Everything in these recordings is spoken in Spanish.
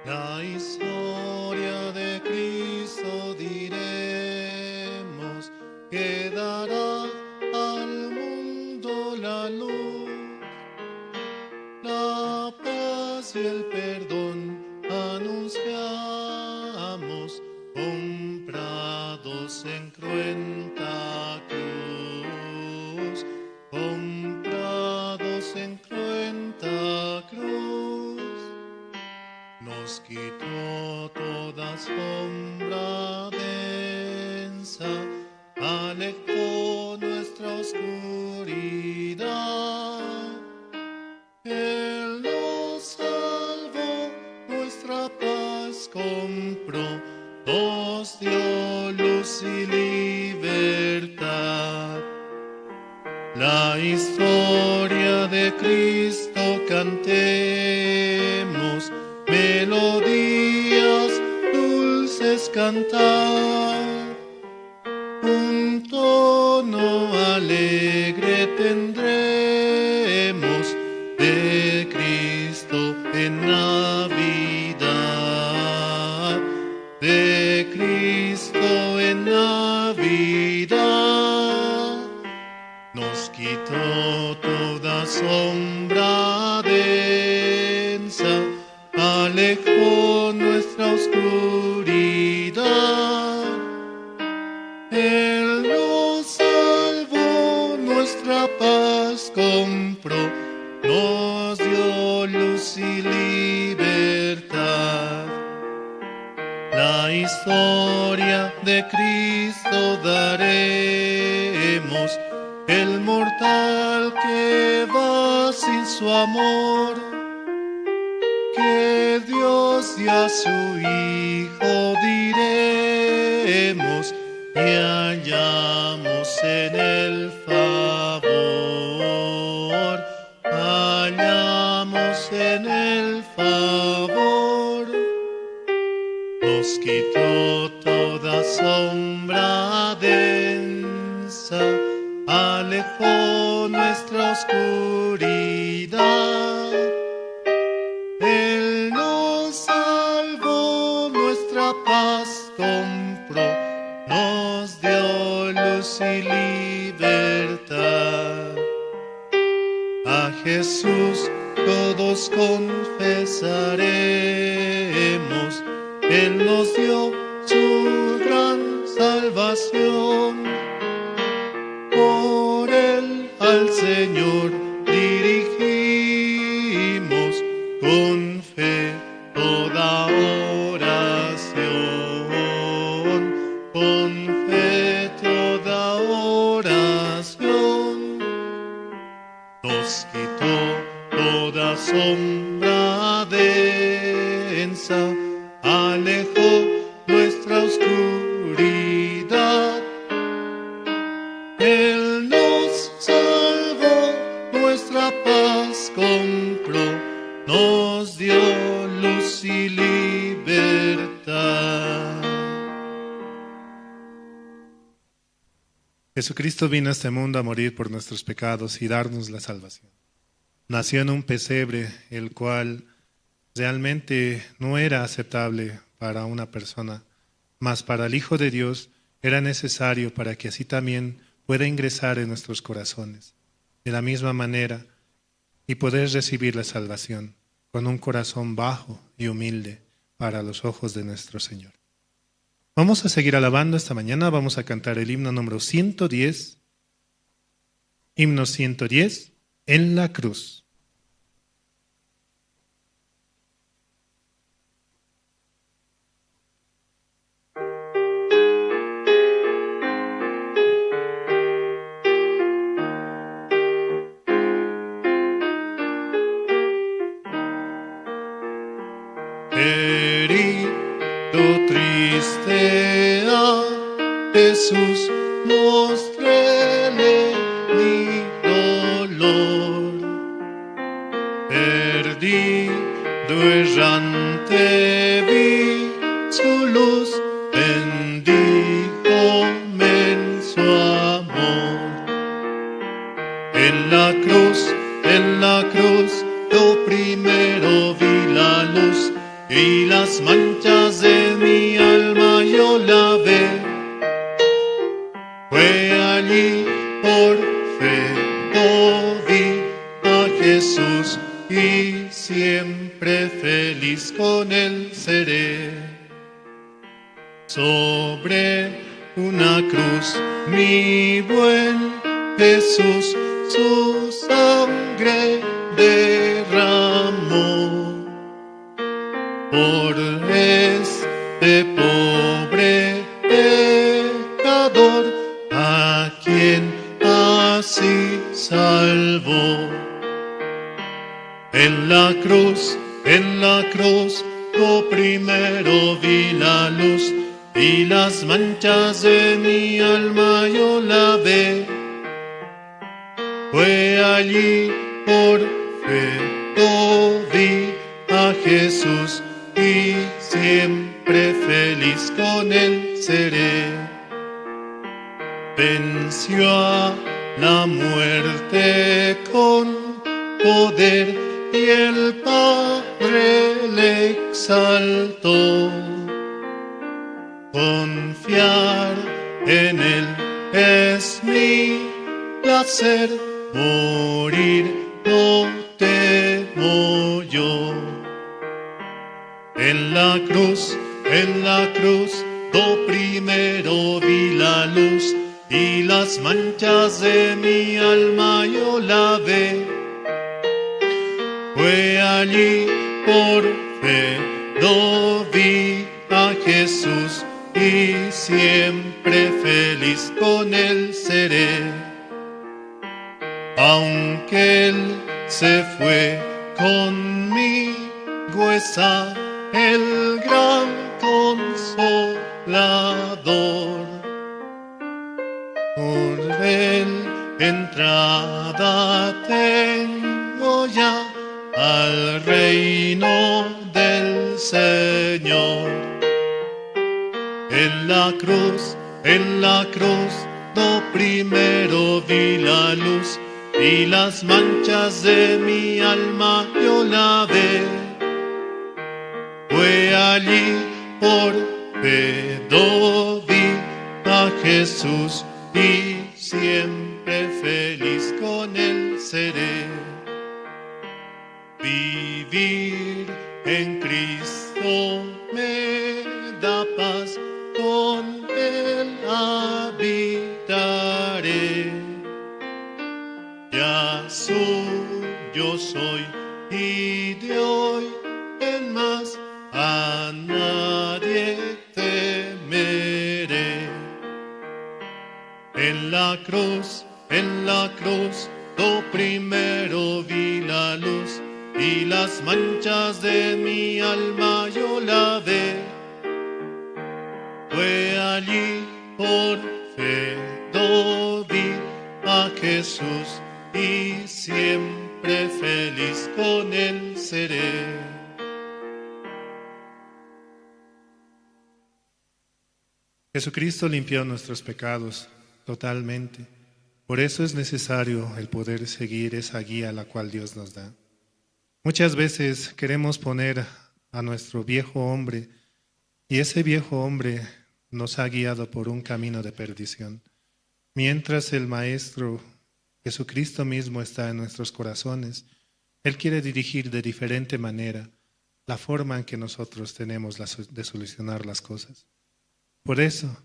La historia de Cristo diremos, que dará al mundo la luz, la paz y el perdón anunciamos, comprados en cruenta cruz, comprados en cruenta cruz. Nos quitó toda sombra densa, alejó nuestra oscuridad. Él nos salvó, nuestra paz compró, nos dio luz y libertad. La historia de Cristo cantemos, melodías dulces cantar, un tono alegre tendremos de Cristo en Navidad, de Cristo en Navidad. Nos quitó toda sombra densa, alejó nuestra oscuridad. Él nos salvó, nuestra paz compró, nos dio luz y libertad. La historia de Cristo daremos, el mortal que va sin su amor, que Dios y a su Hijo diremos, y hallamos en el favor, hallamos en el favor. Nos quitó toda sombra densa, alejó nuestra oscuridad. Él nos salvó, nuestra paz compró, nos dio luz y libertad. A Jesús todos confesaremos, Él nos dio su gran salvación. Por Él al Señor dirigimos con fe toda oración, con fe toda oración. Nos quitó toda sombra densa, alejó nuestra oscuridad. Él nos salvó, nuestra paz compró, nos dio luz y libertad. Jesucristo vino a este mundo a morir por nuestros pecados y darnos la salvación. Nació en un pesebre, el cual realmente no era aceptable para una persona, mas para el Hijo de Dios era necesario para que así también pueda ingresar en nuestros corazones de la misma manera y poder recibir la salvación con un corazón bajo y humilde para los ojos de nuestro Señor. Vamos a seguir alabando esta mañana, vamos a cantar el himno número 110, himno 110, en la cruz. Herido triste a Jesús, mostréle mi dolor. Perdido errante vi su luz, bendíjome en su amor. En la cruz, yo primero vi la luz, y las manchas de mi alma yo lavé. Fue allí por fe, yo vi a Jesús y siempre feliz con él seré. Sobre una cruz mi buen Jesús su sangre derramó por este pobre pecador a quien así salvó. En la cruz, yo primero vi la luz y las manchas de mi alma yo lavé. Fue allí por fe, yo vi a Jesús y siempre feliz con él seré. Venció a la muerte con poder y el Padre le exaltó. Confiar en él es mi placer, morir no temo yo. En la cruz, yo primero vi la luz y las manchas de mi alma yo lavé. Fue allí por fe, yo vi a Jesús y siempre feliz con él seré. Aunque él se fue conmigo está el gran consolador. Por él entrada tengo ya al reino del Señor. En la cruz, yo primero vi la luz y las manchas de mi alma yo lavé. Fue allí por fe, yo vi a Jesús y siempre feliz con él seré. Vivir en Cristo me da paz, con él habitaré. Ya suyo soy y de hoy en más a nadie temeré. En la cruz, yo primero vi la luz y las manchas de mi alma yo lavé. Fue allí por fe, yo vi a Jesús y siempre feliz con él seré. Jesucristo limpió nuestros pecados totalmente. Por eso es necesario el poder seguir esa guía la cual Dios nos da. Muchas veces queremos poner a nuestro viejo hombre y ese viejo hombre nos ha guiado por un camino de perdición. Mientras el Maestro Jesucristo mismo está en nuestros corazones, Él quiere dirigir de diferente manera la forma en que nosotros tenemos de solucionar las cosas. Por eso,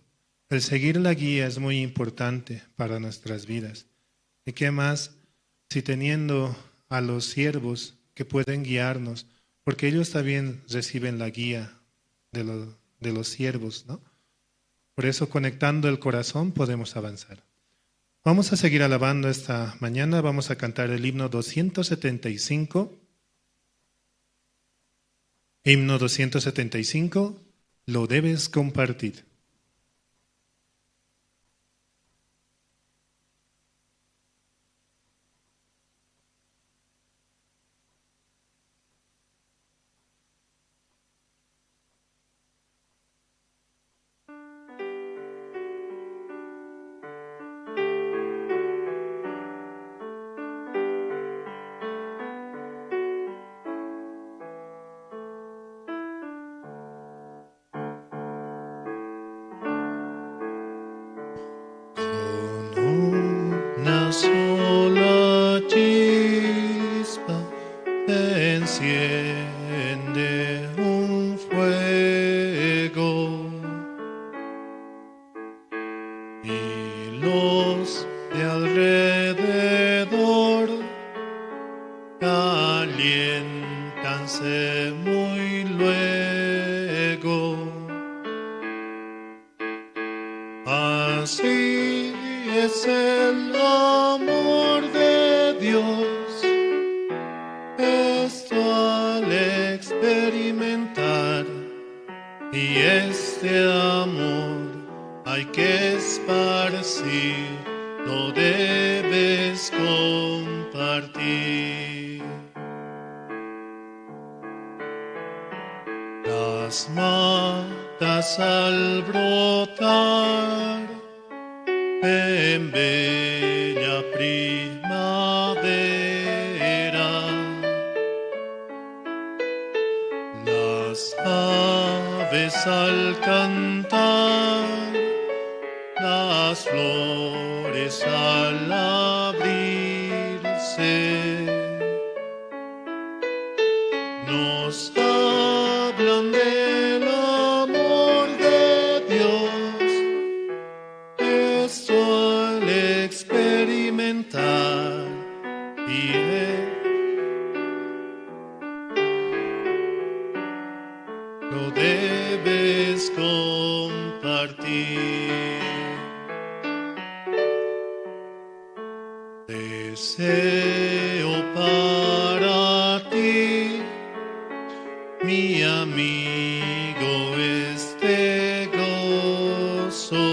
el seguir la guía es muy importante para nuestras vidas. ¿Y qué más si teniendo a los siervos que pueden guiarnos, porque ellos también reciben la guía de los siervos, ¿no? Por eso, conectando el corazón, podemos avanzar. Vamos a seguir alabando esta mañana. Vamos a cantar el himno 275. Himno 275, lo debes compartir. sola chispa enciende un fuego, y los de alrededor caliéntanse muy luego. Así es el amor de Dios, esto al experimentar, y este amor hay que esparcir, lo debes compartir. Las matas al brotar en bella primavera, las aves al cantar, las flores al abrirse, nos hablan del amor de Dios, esto al experimentar, y lo debes compartir. Deseo para ti, mi amigo, este gozo.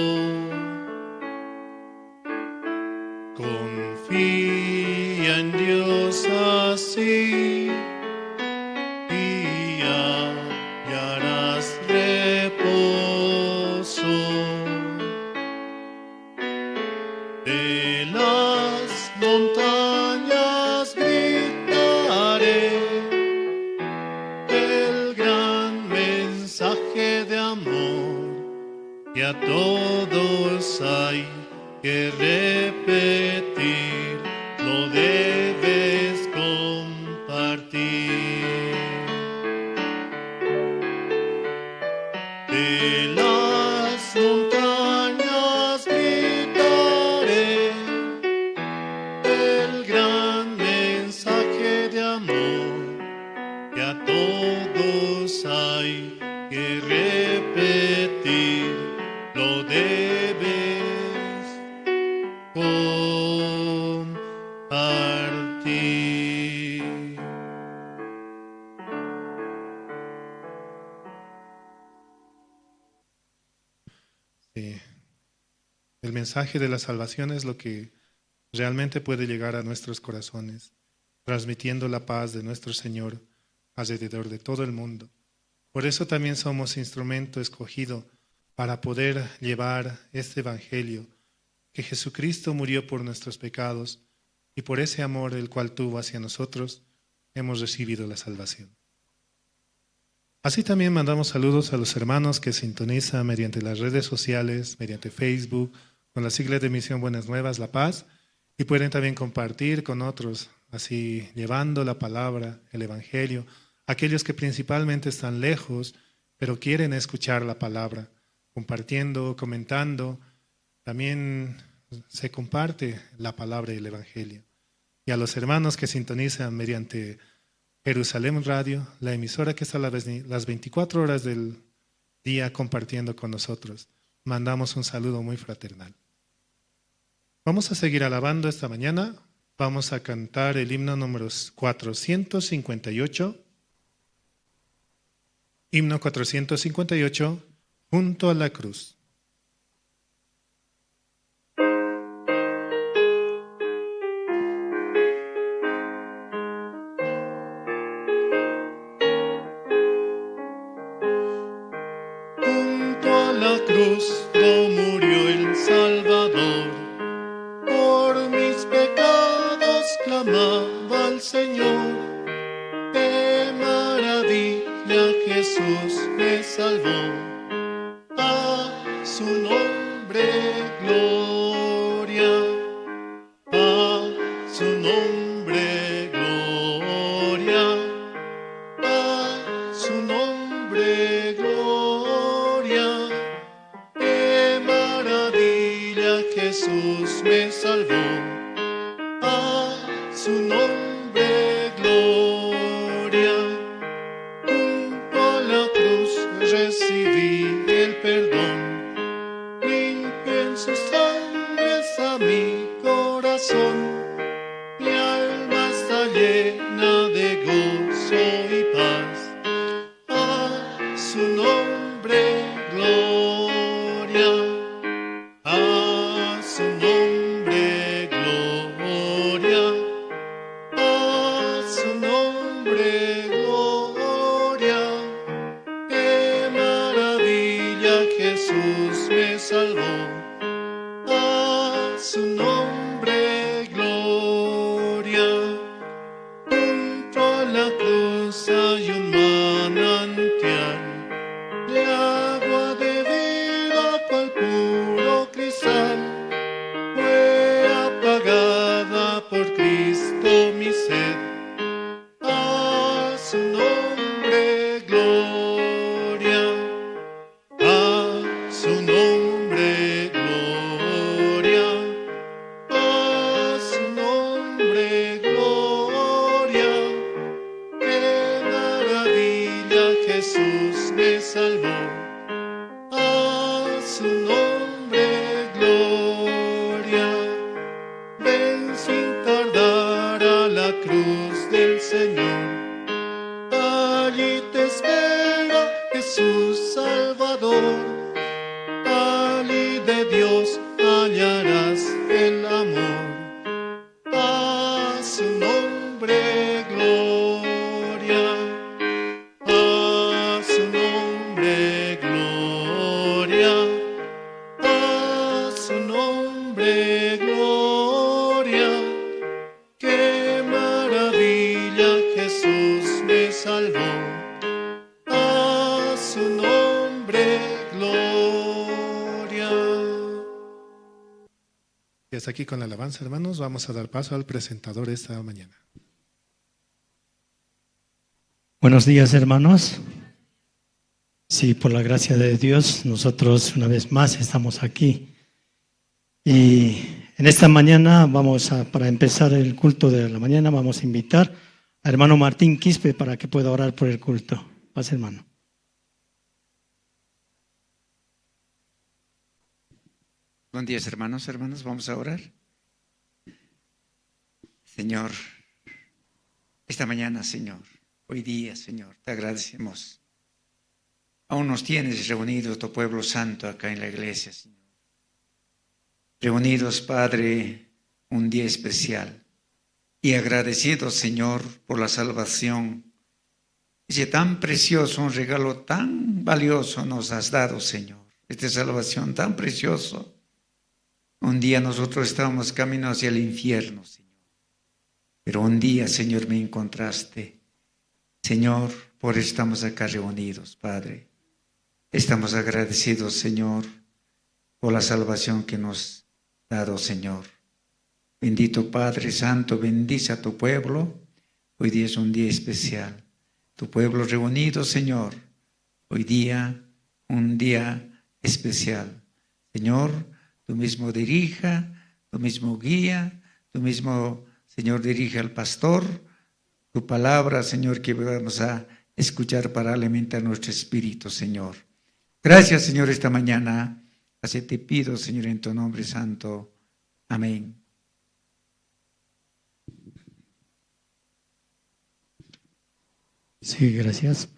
Confía en Dios así y hallarás reposo. De las montañas gritaré el gran mensaje de amor que a todos hay que repetir, lo debes compartir. De las montañas gritaré el gran mensaje de amor que a todos hay que repetir, lo debes compartir. Sí. El mensaje de la salvación es lo que realmente puede llegar a nuestros corazones, transmitiendo la paz de nuestro Señor alrededor de todo el mundo. Por eso también somos instrumento escogido para poder llevar este evangelio, que Jesucristo murió por nuestros pecados y por ese amor el cual tuvo hacia nosotros, hemos recibido la salvación. Así también mandamos saludos a los hermanos que sintonizan mediante las redes sociales, mediante Facebook, con la sigla de Misión Buenas Nuevas, La Paz, y pueden también compartir con otros, así llevando la palabra, el evangelio, aquellos que principalmente están lejos, pero quieren escuchar la palabra, compartiendo, comentando. También se comparte la palabra y el evangelio. Y a los hermanos que sintonizan mediante Jerusalén Radio, la emisora que está las 24 horas del día compartiendo con nosotros, mandamos un saludo muy fraternal. Vamos a seguir alabando esta mañana. Vamos a cantar el himno número 458. Himno 458, junto a la cruz. Junto a la cruz no murió el Salvador, por mis pecados clamaba al Señor. ¡Qué maravilla! Jesús me salvó, a su nombre gloria, a su nombre gloria, a su nombre gloria. Qué maravilla, Jesús me salvó, a su nombre gloria. Junto a la cruz recibí el perdón, limpio en sus sangres a mi corazón. Mi alma está llena de gozo y paz, a su nombre gloria, a su nombre gloria, a su nombre gloria. Qué maravilla, Jesús me salvó, a su nombre gloria. Junto a la cruz hay un manantial de agua de vida, cual puro cristal. Fue apagada por Cristo mi sed, a su nombre gloria, a su nombre gloria, a su nombre gloria. Qué maravilla, Jesús me salvó, a su nombre gloria. Ven sin tardar a la cruz del Señor, allí te espera Jesús Salvador. Allí de Dios hallarás el amor, a su nombre gloria, a su nombre gloria, a su nombre gloria. Qué maravilla, Jesús me salvó, a su nombre gloria. Y hasta aquí con la alabanza, hermanos. Vamos a dar paso al presentador esta mañana. Buenos días, hermanos. Sí, por la gracia de Dios, nosotros una vez más estamos aquí. Y en esta mañana para empezar el culto de la mañana, vamos a invitar a hermano Martín Quispe para que pueda orar por el culto. Pase, hermano. Buenos días, hermanos, hermanas, vamos a orar. Señor, esta mañana, Señor, hoy día, Señor, te agradecemos. Aún nos tienes reunidos, tu pueblo santo, acá en la iglesia, Señor. Reunidos, Padre, un día especial. Y agradecidos, Señor, por la salvación. Ese tan precioso, un regalo tan valioso nos has dado, Señor. Esta salvación tan precioso. Un día nosotros estábamos camino hacia el infierno, Señor. Pero un día, Señor, me encontraste. Señor, por eso estamos acá reunidos, Padre. Estamos agradecidos, Señor, por la salvación que nos has dado, Señor. Bendito Padre Santo, bendice a tu pueblo. Hoy día es un día especial. Tu pueblo reunido, Señor. Hoy día, un día especial. Señor, tú mismo dirija, tú mismo guía, tú mismo, Señor, dirige al pastor. Tu palabra, Señor, que vamos a escuchar para alimentar nuestro espíritu, Señor. Gracias, Señor, esta mañana. Así te pido, Señor, en tu nombre santo. Amén. Sí, gracias.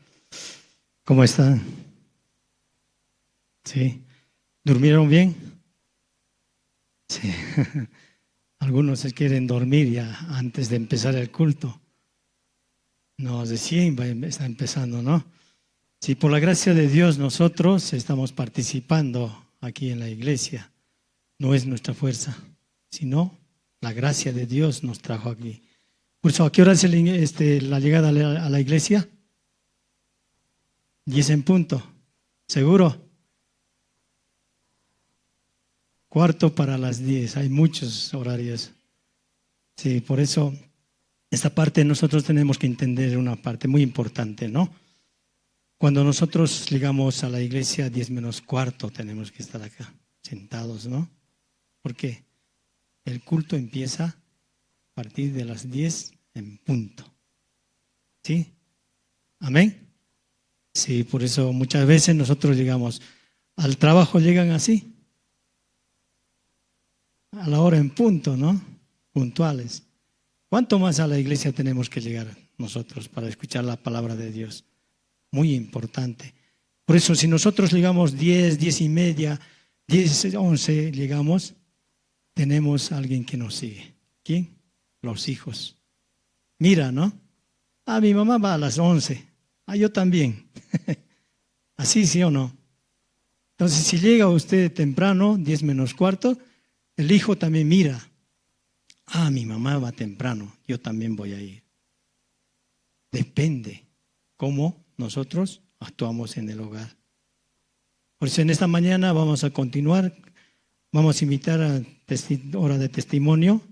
¿Cómo están? Sí. ¿Durmieron bien? Sí. Algunos se quieren dormir ya antes de empezar el culto. No, recién está empezando, ¿no? Sí, por la gracia de Dios nosotros estamos participando aquí en la iglesia. No es nuestra fuerza, sino la gracia de Dios nos trajo aquí. Por eso, ¿a qué hora es la llegada a la iglesia? 10 en punto. ¿Seguro? 9:15 para las 10. Hay muchos horarios. Sí, por eso esta parte nosotros tenemos que entender una parte muy importante, ¿no? Cuando nosotros llegamos a la iglesia 10 menos cuarto tenemos que estar acá, sentados, ¿no? ¿Por qué? El culto empieza a partir de las 10 en punto. ¿Sí? ¿Amén? Sí, por eso muchas veces nosotros llegamos al trabajo, llegan así, a la hora en punto, ¿no? Puntuales. ¿Cuánto más a la iglesia tenemos que llegar nosotros para escuchar la palabra de Dios? Muy importante. Por eso, si nosotros llegamos 10, 10 y media, 10, 11, llegamos, tenemos a alguien que nos sigue. ¿Quién? Los hijos. Mira, ¿no? Ah, mi mamá va a las 11. Ah, yo también. Así, ¿sí o no? Entonces, si llega usted temprano, 10 menos cuarto, el hijo también mira. Ah, mi mamá va temprano, yo también voy a ir. Depende cómo nosotros actuamos en el hogar. Por eso en esta mañana vamos a continuar, vamos a invitar a hora de testimonio,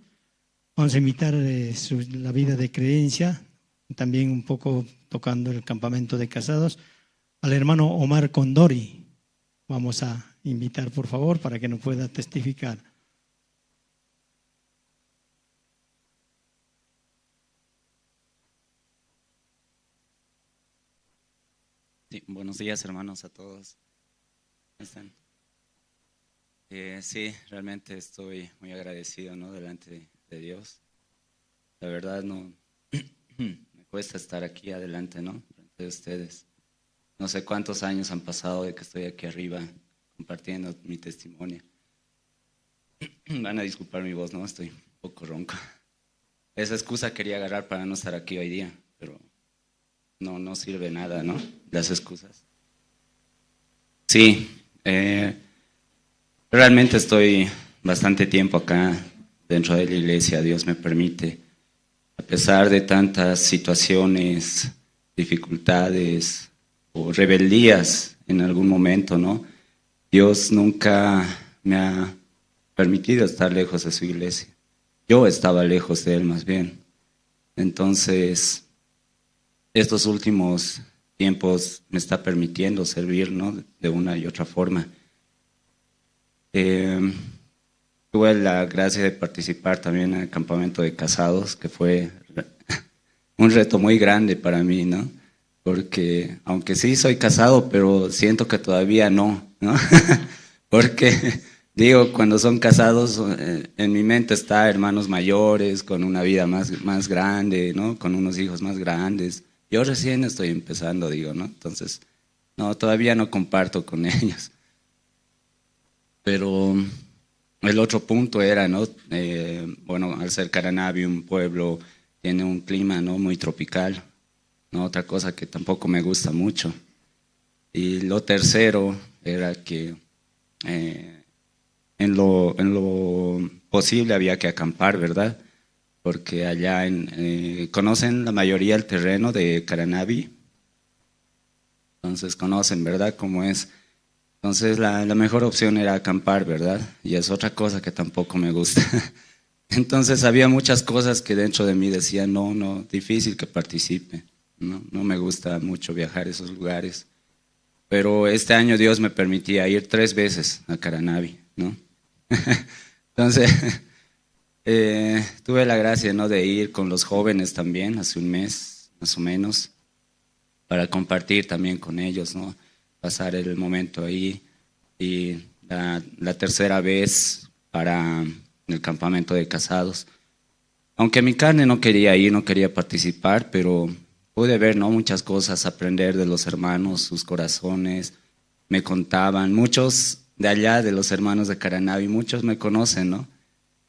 vamos a invitar la vida de creencia, también un poco tocando el campamento de casados, al hermano Omar Condori. Vamos a invitar, por favor, para que nos pueda testificar. Sí, buenos días, hermanos, a todos. ¿Cómo están? Sí, realmente estoy muy agradecido, ¿no? Delante de Dios. La verdad no me cuesta estar aquí adelante, ¿no? Frente de ustedes. No sé cuántos años han pasado de que estoy aquí arriba compartiendo mi testimonio. Van a disculpar mi voz, ¿no? Estoy un poco ronco. Esa excusa quería agarrar para no estar aquí hoy día, pero no sirve nada, ¿no? Las excusas. Sí, realmente estoy bastante tiempo acá dentro de la iglesia, Dios me permite. A pesar de tantas situaciones, dificultades o rebeldías en algún momento, ¿no? Dios nunca me ha permitido estar lejos de su iglesia. Yo estaba lejos de Él más bien. Entonces, estos últimos tiempos me está permitiendo servir, ¿no? De una y otra forma. Tuve la gracia de participar también en el campamento de casados, que fue un reto muy grande para mí, ¿no? Porque aunque sí soy casado, pero siento que todavía no, ¿no? Porque digo, cuando son casados, en mi mente está hermanos mayores, con una vida más grande, ¿no? Con unos hijos más grandes. Yo recién estoy empezando, digo, ¿no? Entonces, no, todavía no comparto con ellos. Pero el otro punto era, ¿no? Bueno, al ser Caranavi, un pueblo, tiene un clima, ¿no? Muy tropical, ¿no? Otra cosa que tampoco me gusta mucho. Y lo tercero era que en lo posible había que acampar, ¿verdad? Porque allá conocen la mayoría el terreno de Caranavi. Entonces conocen, ¿verdad? Cómo es. Entonces la mejor opción era acampar, ¿verdad? Y es otra cosa que tampoco me gusta. Entonces había muchas cosas que dentro de mí decían, no, difícil que participe. No me gusta mucho viajar a esos lugares. Pero este año Dios me permitía ir 3 veces a Caranavi, ¿no? Entonces tuve la gracia, ¿no? De ir con los jóvenes también hace un mes, más o menos, para compartir también con ellos, ¿no? Pasar el momento ahí. Y la tercera vez para el campamento de casados. Aunque mi carne no quería ir, no quería participar, pero pude ver, ¿no? Muchas cosas, aprender de los hermanos, sus corazones. Me contaban, muchos de allá, de los hermanos de Caranavi, muchos me conocen, ¿no?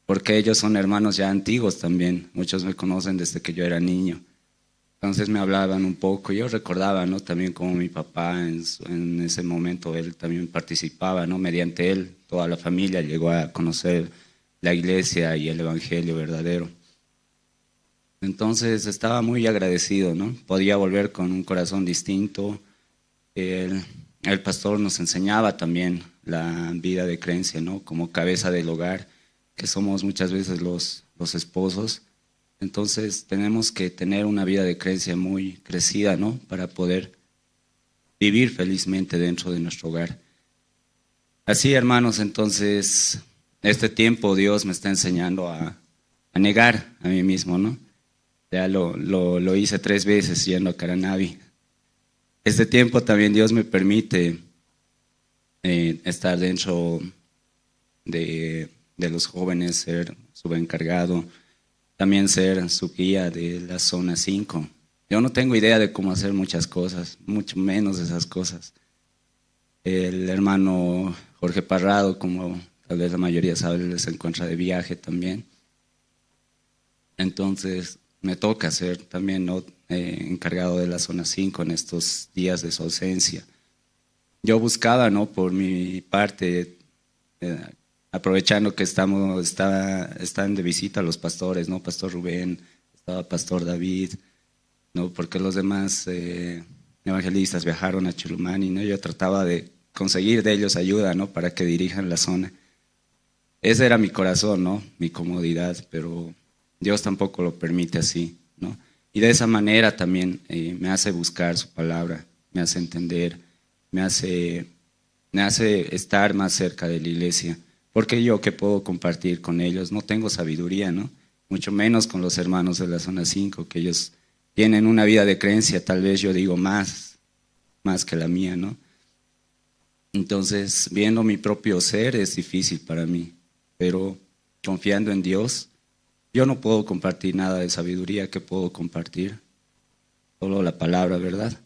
Porque ellos son hermanos ya antiguos también. Muchos me conocen desde que yo era niño. Entonces me hablaban un poco. Yo recordaba, ¿no? También como mi papá en ese momento, él también participaba, ¿no? Mediante él, toda la familia llegó a conocer la iglesia y el evangelio verdadero. Entonces estaba muy agradecido, ¿no? Podía volver con un corazón distinto. El pastor nos enseñaba también la vida de creencia, ¿no? Como cabeza del hogar, que somos muchas veces los los esposos. Entonces tenemos que tener una vida de creencia muy crecida, ¿no? Para poder vivir felizmente dentro de nuestro hogar. Así, hermanos, entonces, este tiempo Dios me está enseñando a negar a mí mismo, ¿no? Ya lo hice 3 veces yendo a Caranavi. Este tiempo también Dios me permite estar dentro de los jóvenes, ser subencargado, también ser su guía de la zona 5. Yo no tengo idea de cómo hacer muchas cosas, mucho menos esas cosas. El hermano Jorge Parrado, como tal vez la mayoría sabe, se encuentra de viaje también. Entonces me toca ser también, ¿no? Encargado de la zona 5 en estos días de su ausencia. Yo buscaba, ¿no? Por mi parte, aprovechando que están de visita los pastores, ¿no? Pastor Rubén, estaba Pastor David, ¿no? Porque los demás evangelistas viajaron a Chulumani, ¿no? Yo trataba de conseguir de ellos ayuda, ¿no? Para que dirijan la zona. Ese era mi corazón, ¿no? Mi comodidad, pero Dios tampoco lo permite así, ¿no? Y de esa manera también me hace buscar su palabra, me hace entender, me hace estar más cerca de la iglesia. Porque yo que puedo compartir con ellos, no tengo sabiduría, ¿no? Mucho menos con los hermanos de la zona 5, que ellos tienen una vida de creencia, tal vez yo digo más que la mía, ¿no? Entonces, viendo mi propio ser es difícil para mí, pero confiando en Dios, yo no puedo compartir nada de sabiduría que puedo compartir, solo la palabra, ¿verdad?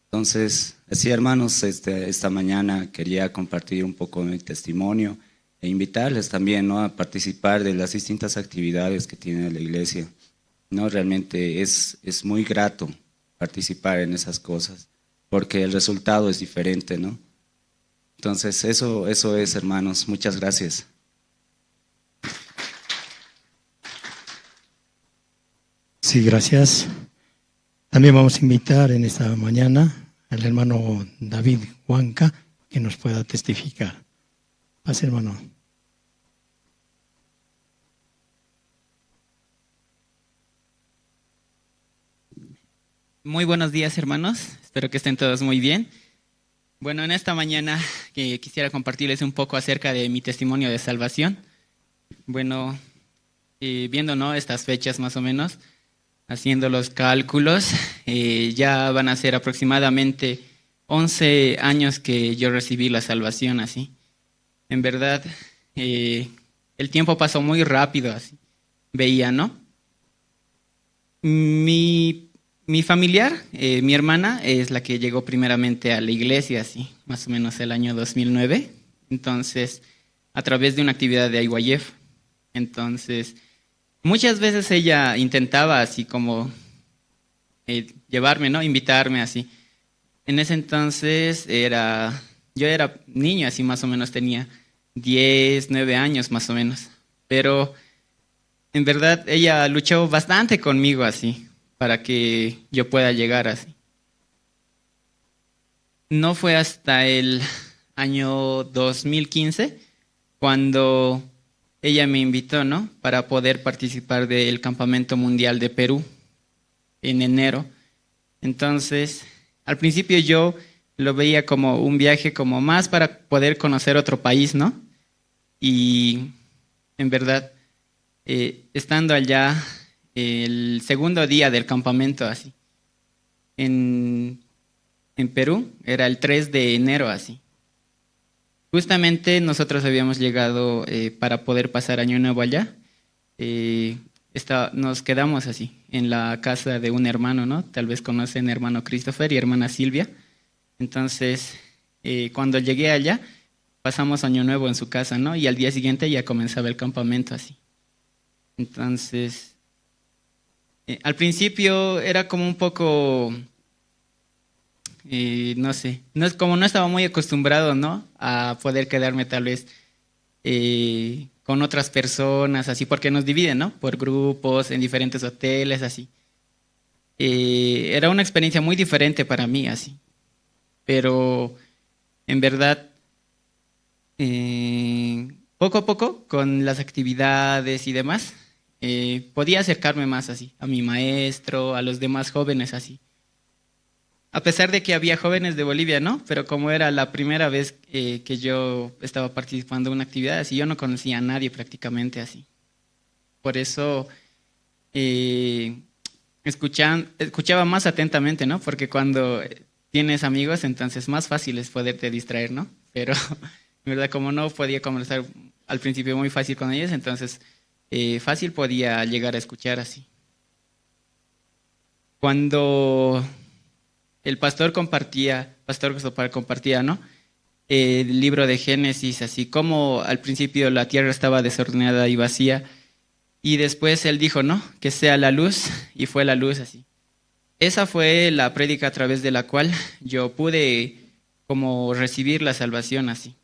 Entonces, así hermanos, esta mañana quería compartir un poco de mi testimonio e invitarles también, ¿no? A participar de las distintas actividades que tiene la iglesia, ¿no? Realmente es muy grato participar en esas cosas, porque el resultado es diferente, ¿no? Entonces, eso es, hermanos. Muchas gracias. Sí, gracias. También vamos a invitar en esta mañana al hermano David Huanca, que nos pueda testificar. Pase, hermano. Muy buenos días, hermanos. Espero que estén todos muy bien. Bueno, en esta mañana quisiera compartirles un poco acerca de mi testimonio de salvación. Bueno, viendo, ¿no? Estas fechas más o menos, haciendo los cálculos, ya van a ser aproximadamente 11 años que yo recibí la salvación así. En verdad, el tiempo pasó muy rápido así. Veía, ¿no? Mi familiar, mi hermana, es la que llegó primeramente a la iglesia, así, más o menos el año 2009. Entonces, a través de una actividad de IYF. Entonces, muchas veces ella intentaba así como llevarme, ¿no? Invitarme así. En ese entonces yo era niño, así más o menos tenía 10, 9 años más o menos. Pero en verdad ella luchó bastante conmigo así, para que yo pueda llegar así. No fue hasta el año 2015 cuando ella me invitó, ¿no? Para poder participar del Campamento Mundial de Perú en enero. Entonces, al principio yo lo veía como un viaje como más para poder conocer otro país, ¿no? Y en verdad, estando allá el segundo día del campamento así, en Perú, era el 3 de enero así. Justamente nosotros habíamos llegado para poder pasar Año Nuevo allá. Nos quedamos así, en la casa de un hermano, ¿no? Tal vez conocen hermano Christopher y hermana Silvia. Entonces, cuando llegué allá, pasamos Año Nuevo en su casa, ¿no? Y al día siguiente ya comenzaba el campamento así. Entonces, al principio era como un poco, no sé, como no estaba muy acostumbrado, ¿no? A poder quedarme tal vez con otras personas, así, porque nos dividen, ¿no? Por grupos, en diferentes hoteles, así. Era una experiencia muy diferente para mí, así. Pero, en verdad, poco a poco, con las actividades y demás, podía acercarme más así, a mi maestro, a los demás jóvenes así. A pesar de que había jóvenes de Bolivia, ¿no? Pero como era la primera vez que yo estaba participando en una actividad así, yo no conocía a nadie prácticamente así. Por eso escuchaba más atentamente, ¿no? Porque cuando tienes amigos, entonces más fácil es poderte distraer, ¿no? Pero, en verdad, como no podía conversar al principio muy fácil con ellos, entonces fácil podía llegar a escuchar así. Cuando el pastor compartía, ¿no? El libro de Génesis, así como al principio la tierra estaba desordenada y vacía, y después él dijo, ¿no? Que sea la luz, y fue la luz así. Esa fue la prédica a través de la cual yo pude como recibir la salvación así.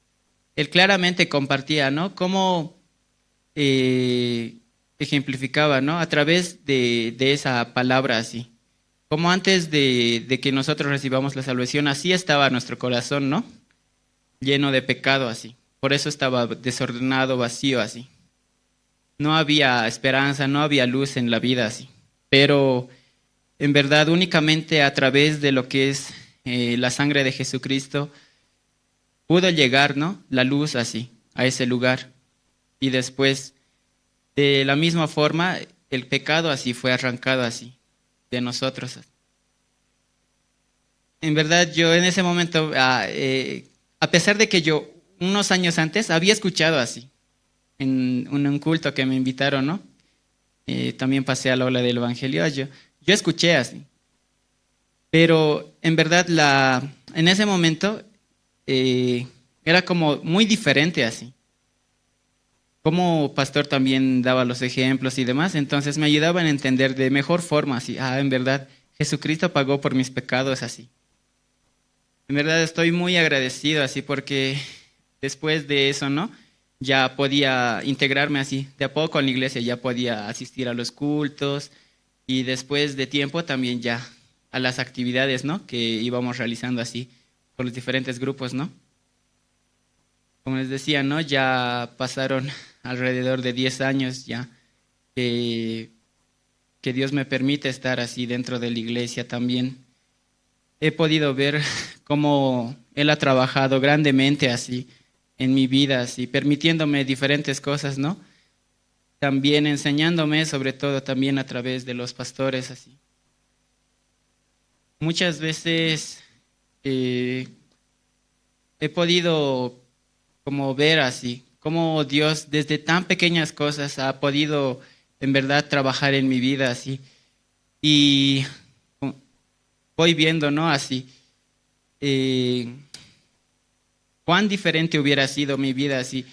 Él claramente compartía, ¿no? Cómo ejemplificaba, ¿no? A través de esa palabra así. Como antes de que nosotros recibamos la salvación, así estaba nuestro corazón, ¿no? Lleno de pecado así. Por eso estaba desordenado, vacío así. No había esperanza, no había luz en la vida así. Pero en verdad únicamente a través de lo que es la sangre de Jesucristo pudo llegar, ¿no? La luz así, a ese lugar. Y después, de la misma forma, el pecado así fue arrancado así de nosotros. En verdad, yo en ese momento, a pesar de que yo unos años antes había escuchado así, en un culto que me invitaron, ¿no? También pasé a la ola del Evangelio, yo escuché así. Pero en verdad, en ese momento, era como muy diferente así. Como pastor también daba los ejemplos y demás, entonces me ayudaban a entender de mejor forma así. En verdad, Jesucristo pagó por mis pecados así. En verdad estoy muy agradecido así porque después de eso, ¿no? Ya podía integrarme así, de a poco en la iglesia, ya podía asistir a los cultos y después de tiempo también ya a las actividades, ¿no? Que íbamos realizando así con los diferentes grupos, ¿no? Como les decía, ¿no? Ya pasaron alrededor de 10 años ya que Dios me permite estar así dentro de la iglesia también. He podido ver cómo Él ha trabajado grandemente así en mi vida, así, permitiéndome diferentes cosas, ¿no? También enseñándome, sobre todo también a través de los pastores, así. Muchas veces he podido como ver así, cómo Dios desde tan pequeñas cosas ha podido en verdad trabajar en mi vida así. Y voy viendo, ¿no? Así, cuán diferente hubiera sido mi vida así,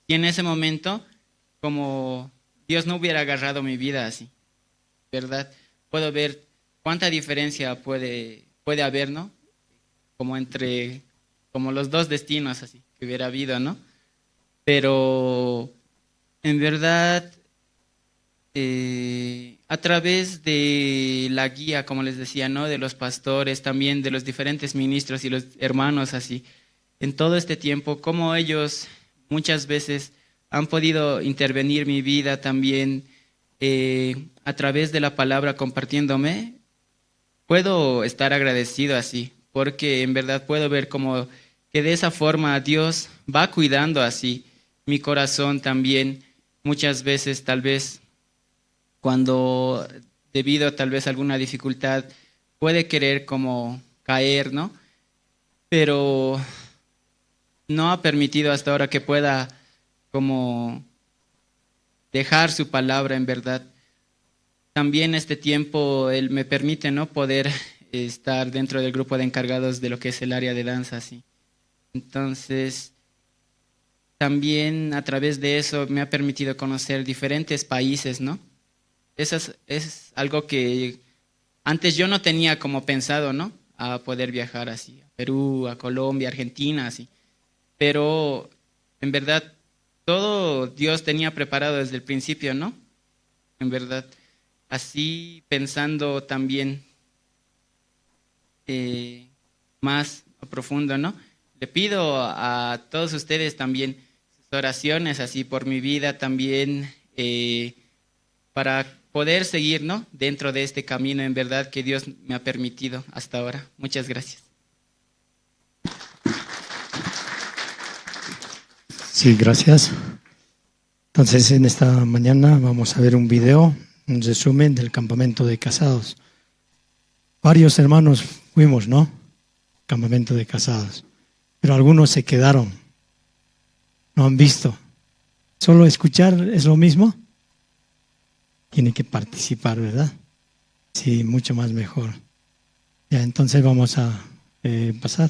si en ese momento, como Dios no hubiera agarrado mi vida así, ¿verdad? Puedo ver cuánta diferencia puede haber, ¿no? Como entre, como los dos destinos así, que hubiera habido, ¿no? Pero, en verdad, a través de la guía, como les decía, ¿no? De los pastores, también de los diferentes ministros y los hermanos así, en todo este tiempo, cómo ellos muchas veces han podido intervenir mi vida también a través de la palabra compartiéndome, puedo estar agradecido así, porque en verdad puedo ver como que de esa forma Dios va cuidando así mi corazón también, muchas veces tal vez cuando debido tal vez a alguna dificultad puede querer como caer, ¿no? Pero no ha permitido hasta ahora que pueda como dejar su palabra en verdad. También este tiempo Él me permite, ¿no? Poder estar dentro del grupo de encargados de lo que es el área de danza, ¿sí? Entonces, también a través de eso me ha permitido conocer diferentes países, ¿no? Eso es algo que antes yo no tenía como pensado, ¿no? A poder viajar así, a Perú, a Colombia, Argentina, así. Pero en verdad todo Dios tenía preparado desde el principio, ¿no? En verdad, así pensando también más a profundo, ¿no? Le pido a todos ustedes también sus oraciones así por mi vida también, para poder seguir, ¿no?, dentro de este camino en verdad que Dios me ha permitido hasta ahora. Muchas gracias. Sí, gracias. Entonces, en esta mañana vamos a ver un video, un resumen del campamento de casados. Varios hermanos fuimos, ¿no? Campamento de casados. Pero algunos se quedaron. No han visto. ¿Solo escuchar es lo mismo? Tiene que participar, ¿verdad? Sí, mucho más mejor. Ya, entonces vamos a pasar.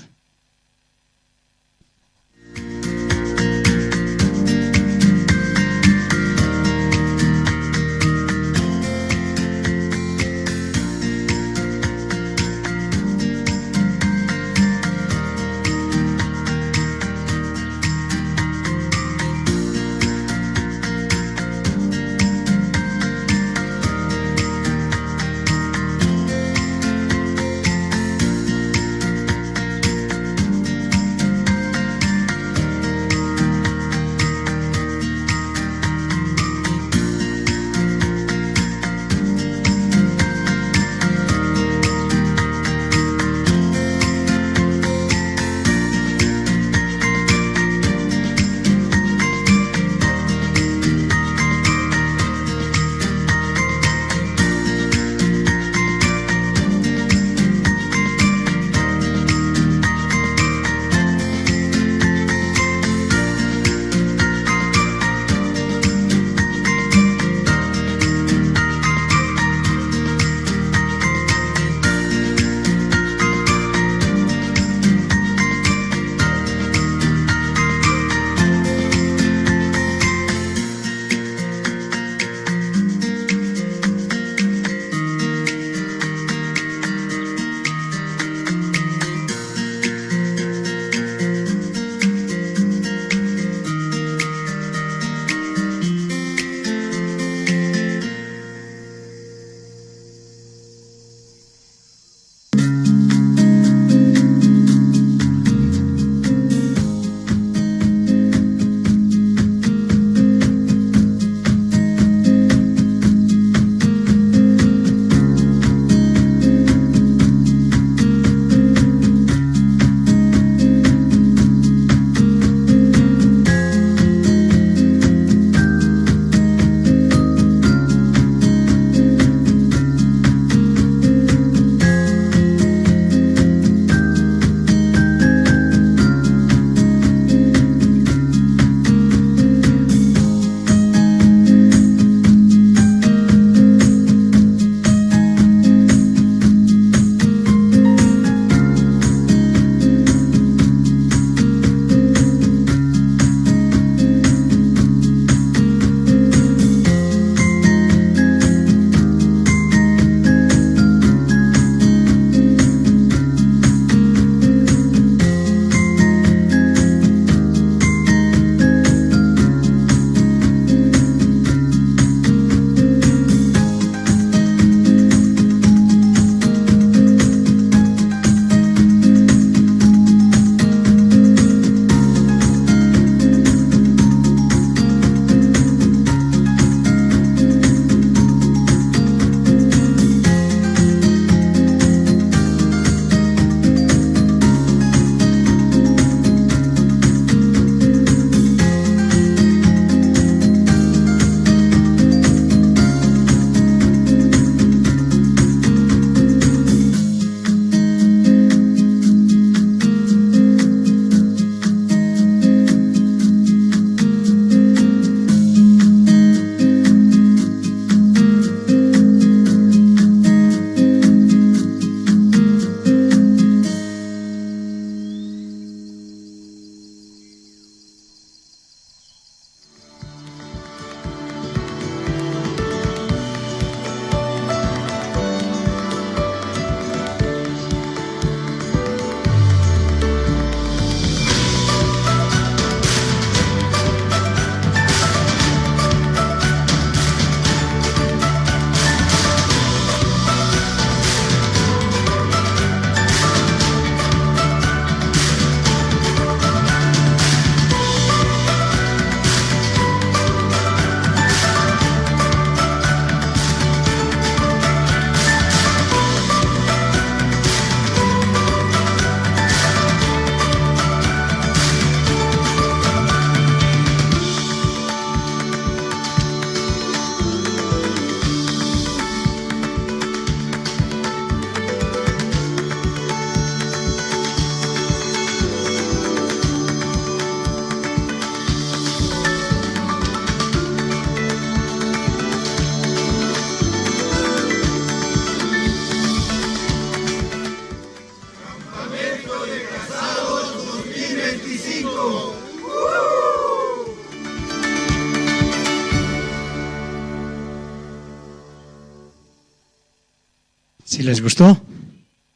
¿Sí les gustó?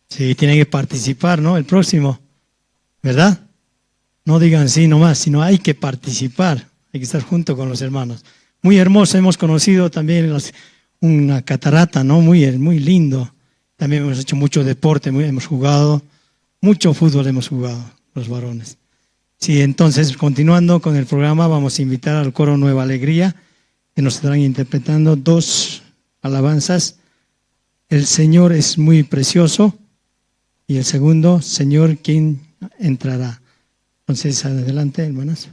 Sí, tienen que participar, ¿no? El próximo, ¿verdad? No digan sí nomás, sino hay que participar, hay que estar junto con los hermanos. Muy hermoso, hemos conocido también una catarata, ¿no? Muy lindo. También hemos hecho mucho deporte, hemos jugado, mucho fútbol hemos jugado, los varones. Sí, entonces, continuando con el programa, vamos a invitar al coro Nueva Alegría, que nos estarán interpretando 2 alabanzas. El Señor es muy precioso. Y el segundo, Señor, ¿quién entrará? Entonces, adelante, hermanas.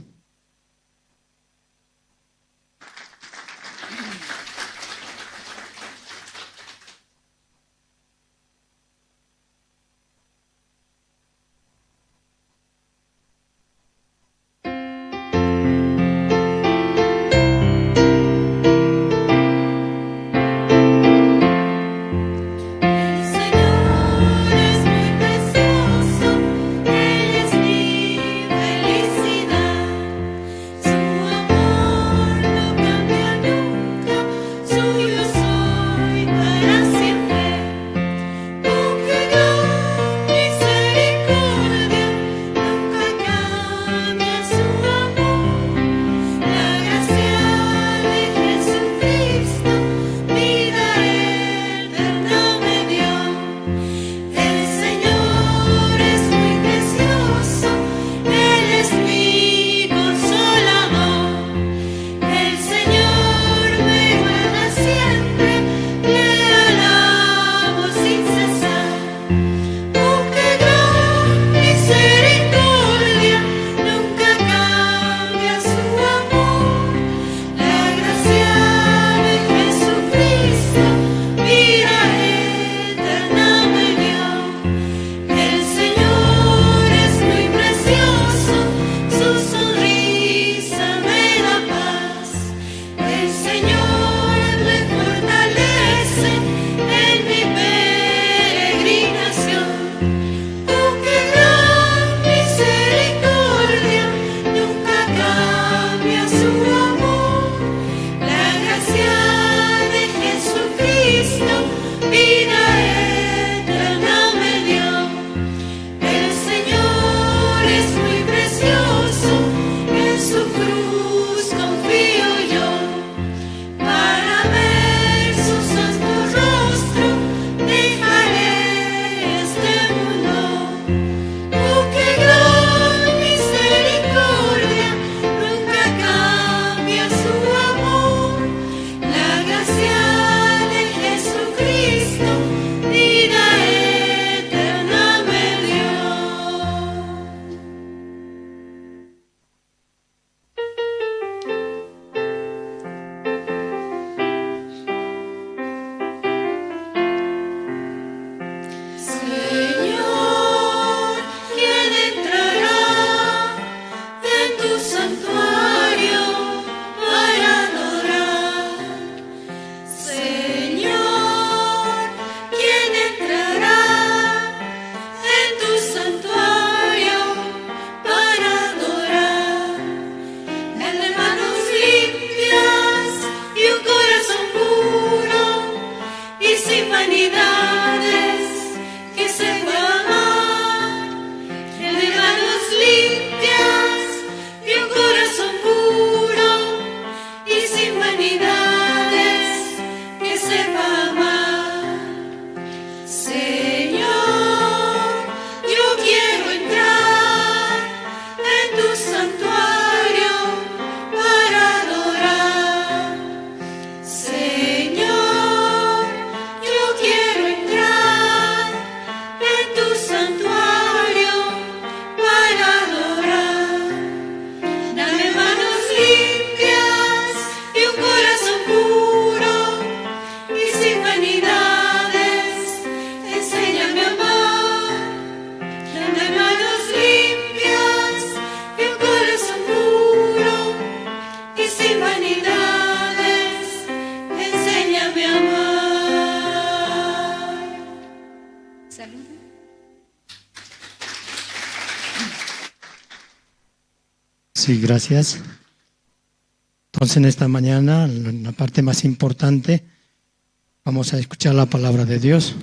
Sí, gracias. Entonces, en esta mañana, la parte más importante, vamos a escuchar la palabra de Dios.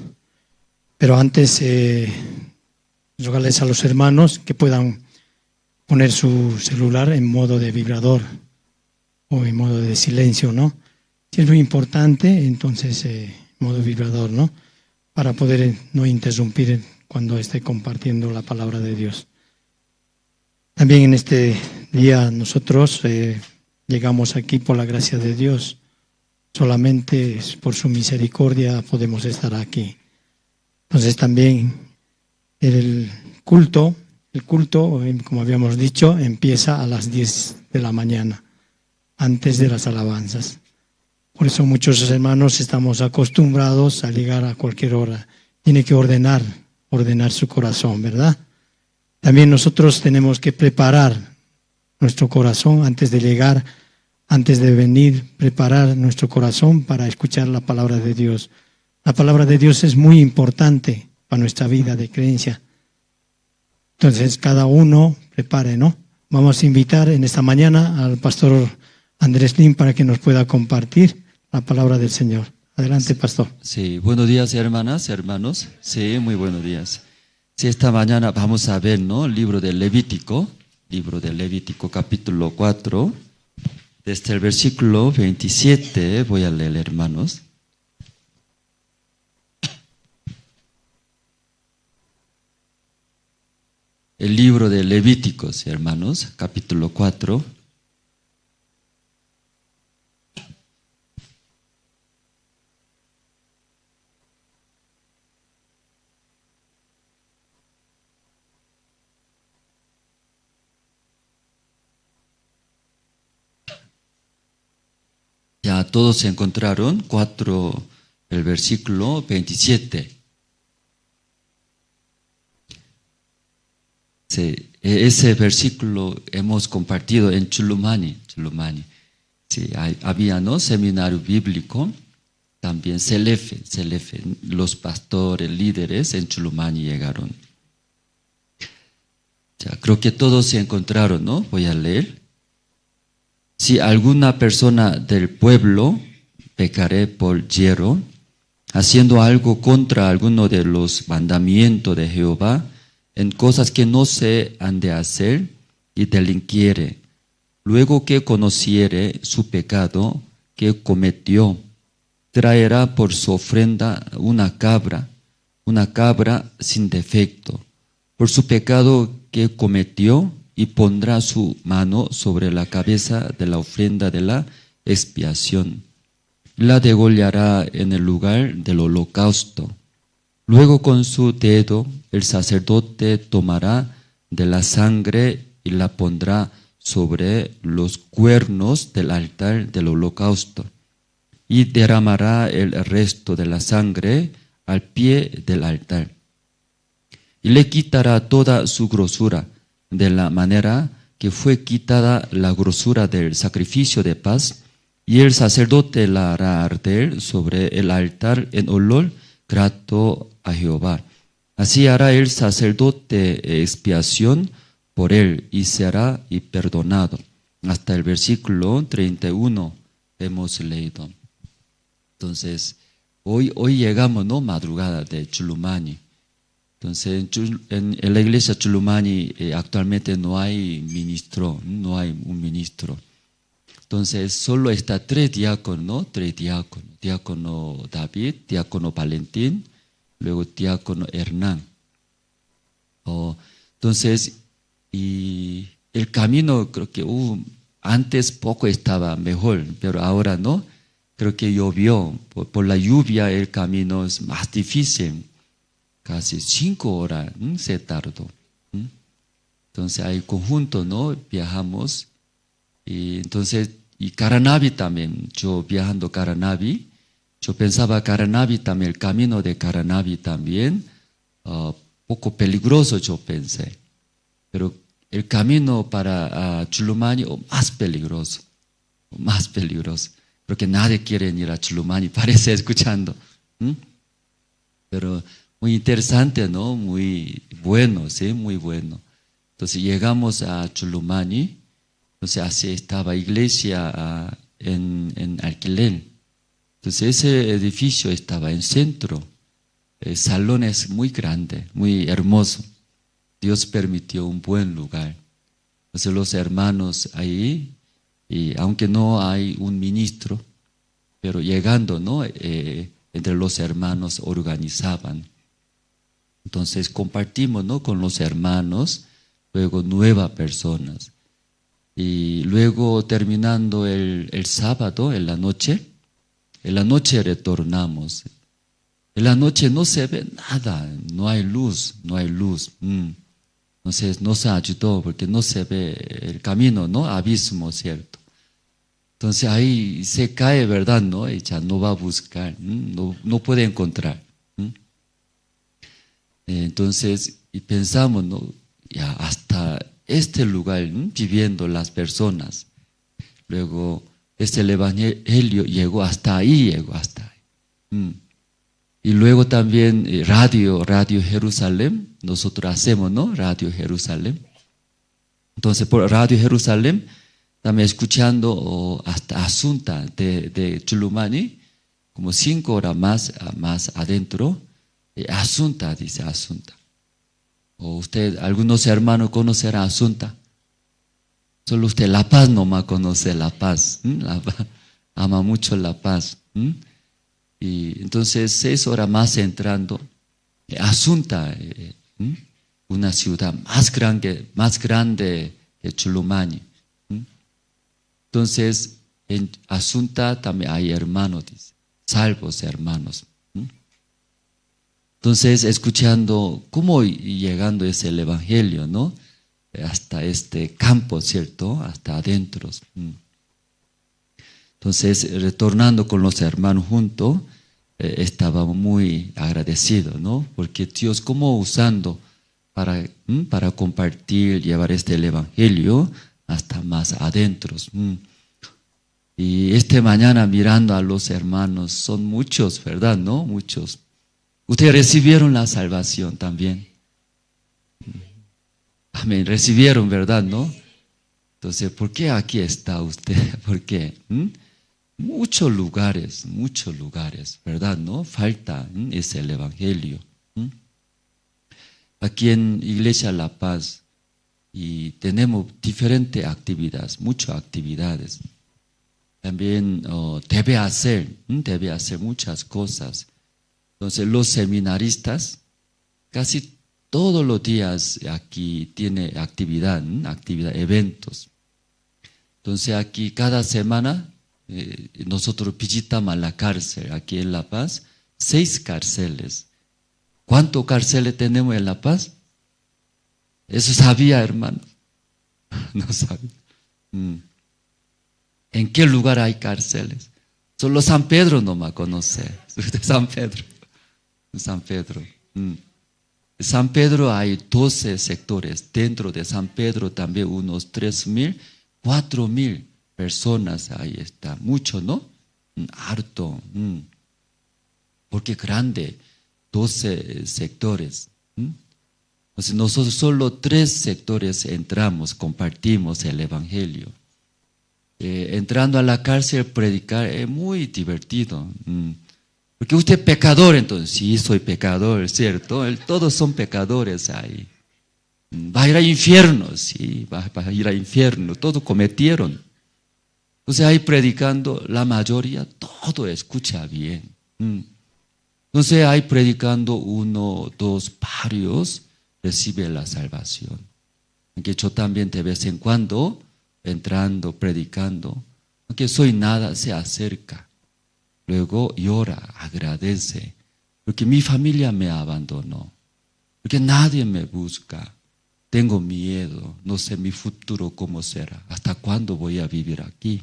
Pero antes, rogarles a los hermanos que puedan poner su celular en modo de vibrador o en modo de silencio, ¿no? Si es muy importante, entonces modo vibrador, ¿no? Para poder no interrumpir cuando esté compartiendo la palabra de Dios. También en este día nosotros llegamos aquí por la gracia de Dios. Solamente por su misericordia podemos estar aquí. Entonces también el culto, como habíamos dicho, empieza a las 10 de la mañana, antes de las alabanzas. Por eso muchos hermanos estamos acostumbrados a llegar a cualquier hora. Tiene que ordenar su corazón, ¿verdad? También nosotros tenemos que preparar nuestro corazón antes de llegar, antes de venir, preparar nuestro corazón para escuchar la palabra de Dios. La palabra de Dios es muy importante para nuestra vida de creencia. Entonces, cada uno prepare, ¿no? Vamos a invitar en esta mañana al pastor Andrés Lim para que nos pueda compartir la palabra del Señor. Adelante, pastor. Sí, buenos días, hermanas, hermanos. Sí, muy buenos días. Sí, esta mañana vamos a ver, ¿no? Libro de Levítico capítulo 4, desde el versículo 27, voy a leer, hermanos. El libro de Levíticos, hermanos, capítulo 4. Ya todos se encontraron, 4, el versículo 27. Sí, ese versículo hemos compartido en Chulumani. Sí, había, ¿no?, seminario bíblico, también Celefe, los pastores, líderes en Chulumani llegaron. Ya, creo que todos se encontraron, ¿no? Voy a leer. Si alguna persona del pueblo pecare por yerro, haciendo algo contra alguno de los mandamientos de Jehová, en cosas que no se han de hacer, y delinquiere, luego que conociere su pecado que cometió, traerá por su ofrenda una cabra sin defecto, por su pecado que cometió, y pondrá su mano sobre la cabeza de la ofrenda de la expiación. La degollará en el lugar del holocausto. Luego con su dedo el sacerdote tomará de la sangre y la pondrá sobre los cuernos del altar del holocausto, y derramará el resto de la sangre al pie del altar. Y le quitará toda su grosura, de la manera que fue quitada la grosura del sacrificio de paz, y el sacerdote la hará arder sobre el altar en olor grato a Jehová. Así hará el sacerdote expiación por él, y será perdonado. Hasta el versículo 31 hemos leído. Entonces, hoy llegamos, ¿no?, madrugada de Chulumani. Entonces, en la iglesia Chulumani actualmente no hay un ministro. Entonces, solo está 3 diáconos, ¿no? 3 diáconos. Diácono David, diácono Valentín, luego diácono Hernán. Entonces, y el camino creo que antes poco estaba mejor, pero ahora no. Creo que llovió. Por la lluvia el camino es más difícil. Casi 5 horas se tardó. Entonces hay conjunto, ¿no? Viajamos. Y entonces, y Caranavi también. Yo viajando Caranavi, yo pensaba Caranavi también, el camino de Caranavi también, poco peligroso yo pensé. Pero el camino para Chulumani más peligroso. Creo que nadie quiere ir a Chulumani, parece escuchando. Pero muy interesante, ¿no? Muy bueno, ¿sí? Muy bueno. Entonces llegamos a Chulumani, entonces así estaba iglesia en alquiler. Entonces ese edificio estaba en centro. salón es muy grande, muy hermoso. Dios permitió un buen lugar. Entonces los hermanos ahí, y aunque no hay un ministro, pero llegando, ¿no? Entre los hermanos organizaban. Entonces compartimos, ¿no? Con los hermanos, luego nuevas personas. Y luego terminando el sábado, en la noche retornamos. En la noche no se ve nada, no hay luz. Entonces nos ayudó porque no se ve el camino, ¿no? Abismo, ¿cierto? Entonces ahí se cae, ¿verdad? ¿No? Y ya no va a buscar, no puede encontrar. Entonces, y pensamos, ¿no? Ya hasta este lugar, viviendo las personas. Luego, el Evangelio llegó hasta ahí. Y luego también Radio Jerusalén, nosotros hacemos, ¿no? Radio Jerusalén. Entonces, por Radio Jerusalén, también escuchando hasta Asunta de Chulumani, como 5 horas más adentro. Asunta, dice Asunta. O usted, algunos hermanos conocerán Asunta. Solo usted La Paz nomás conoce La Paz. Ama mucho La Paz. Y entonces 6 horas más entrando. Asunta, una ciudad más grande que Chulumani. Entonces, en Asunta también hay hermanos, dice, salvos hermanos. Entonces, escuchando cómo llegando es el Evangelio, ¿no? Hasta este campo, ¿cierto? Hasta adentro. Entonces, retornando con los hermanos juntos, estábamos muy agradecidos, ¿no? Porque Dios, ¿cómo usando para compartir, llevar el Evangelio hasta más adentro? Y mañana mirando a los hermanos, son muchos, ¿verdad? ¿No? Muchos. Ustedes recibieron la salvación también. Amén, recibieron, ¿verdad? ¿No? Entonces, ¿por qué aquí está usted? ¿Por qué? Muchos lugares, ¿verdad? ¿No? Falta es el Evangelio. Aquí en Iglesia La Paz y tenemos diferentes actividades, muchas actividades. También debe hacer muchas cosas. Entonces los seminaristas casi todos los días aquí tiene actividad, eventos. Entonces aquí cada semana nosotros visitamos la cárcel aquí en La Paz, 6 cárceles. ¿Cuántos cárceles tenemos en La Paz? Eso sabía, hermano. No sabía. ¿En qué lugar hay cárceles? Solo San Pedro no me conoce. San Pedro. San Pedro hay 12 sectores. Dentro de San Pedro también unos 3.000, 4.000 personas. Ahí está. Mucho, ¿no? Harto. Porque grande. 12 sectores. Entonces nosotros solo 3 sectores entramos, compartimos el Evangelio. Entrando a la cárcel, predicar es muy divertido. Porque usted es pecador, entonces, sí, soy pecador, ¿cierto? Todos son pecadores ahí. Va a ir al infierno, sí, va a ir al infierno, todos cometieron. Entonces ahí predicando, la mayoría, todo escucha bien. Entonces ahí predicando 1, 2, varios, recibe la salvación. Aunque yo también de vez en cuando, entrando, predicando, aunque soy nada, se acerca. Luego llora, agradece, porque mi familia me abandonó, porque nadie me busca, tengo miedo, no sé mi futuro cómo será, hasta cuándo voy a vivir aquí.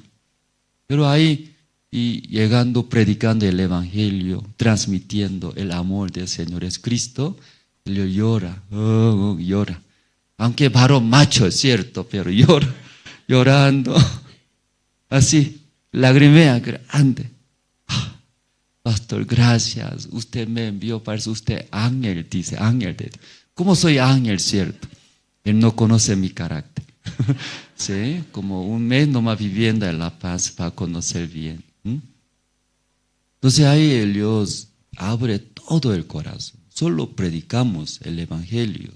Pero ahí, y llegando, predicando el Evangelio, transmitiendo el amor del Señor Jesucristo, él llora, llora. Aunque varón macho es cierto, pero llora, llorando, así, lagrimea grande. Pastor, gracias, usted me envió, parece usted ángel, dice, ángel de Dios. ¿Cómo soy ángel, cierto? Él no conoce mi carácter. ¿Sí? Como un mes nomás viviendo en La Paz para conocer bien. Entonces ahí Dios abre todo el corazón. Solo predicamos el Evangelio.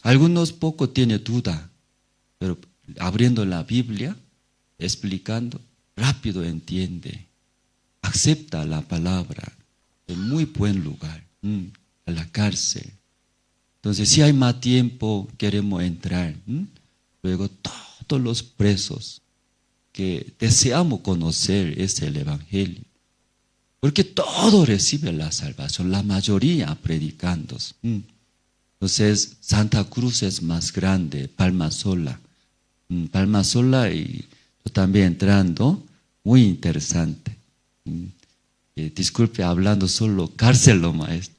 Algunos poco tienen duda, pero abriendo la Biblia, explicando, rápido entiende. Acepta la palabra. En muy buen lugar, a la cárcel. Entonces, si hay más tiempo, queremos entrar. Luego, todos los presos que deseamos conocer es el Evangelio. Porque todos reciben la salvación, la mayoría predicando. Entonces, Santa Cruz es más grande, Palma Sola. Palma Sola y yo también entrando, muy interesante. Disculpe, hablando solo cárcel nomás.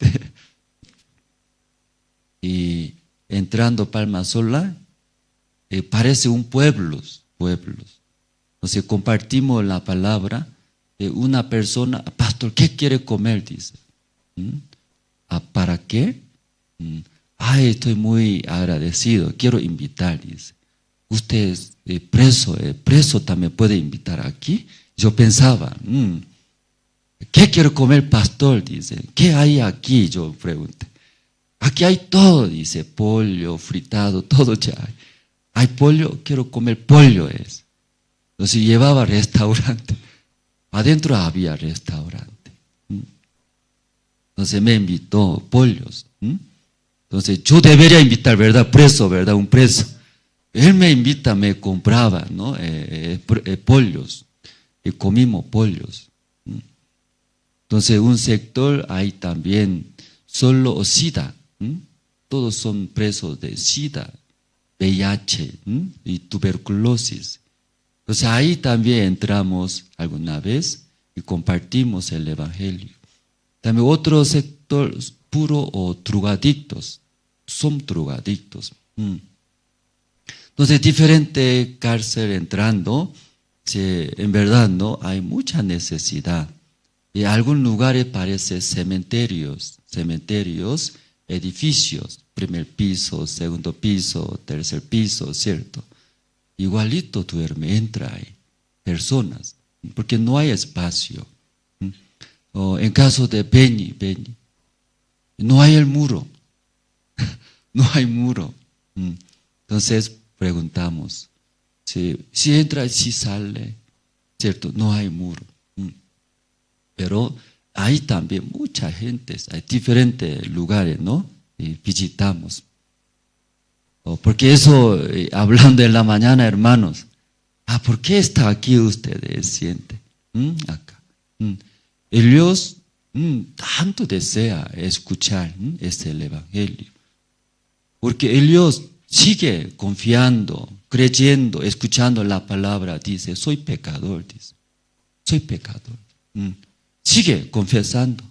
Y entrando Palma Sola, parece un pueblos. Entonces compartimos la palabra de una persona, pastor, ¿qué quiere comer? Dice. ¿Para qué? Ay, estoy muy agradecido, quiero invitar, dice. Usted es preso también puede invitar aquí. Yo pensaba, ¿qué quiero comer, pastor? Dice, ¿qué hay aquí? Yo pregunté. Aquí hay todo, dice, pollo, fritado, todo ya hay. Hay pollo, quiero comer pollo es. Entonces llevaba restaurante. Adentro había restaurante. Entonces me invitó pollos. Entonces yo debería invitar, ¿verdad? Preso, ¿verdad? Un preso. Él me invita, me compraba, ¿no? Pollos. Y comimos pollos. Entonces un sector hay también solo SIDA. Todos son presos de SIDA, VIH y tuberculosis. Entonces ahí también entramos alguna vez y compartimos el Evangelio. También otro sector puro o drogadictos, son drogadictos. Entonces diferente cárcel entrando, en verdad no hay mucha necesidad. Y en algunos lugares parece cementerios, edificios, primer piso, segundo piso, tercer piso, ¿cierto? Igualito duerme, entra ahí, personas, porque no hay espacio. O en caso de Beni, no hay el muro, no hay muro. Entonces preguntamos, si entra y si sale, ¿cierto? No hay muro. Pero hay también mucha gente, hay diferentes lugares, ¿no? Y visitamos. Porque eso, hablando en la mañana, hermanos, ¿por qué está aquí ustedes? Siente, acá. Dios tanto desea escuchar este Evangelio. Porque Dios sigue confiando, creyendo, escuchando la palabra, dice, soy pecador, dice, soy pecador. Sigue confesando,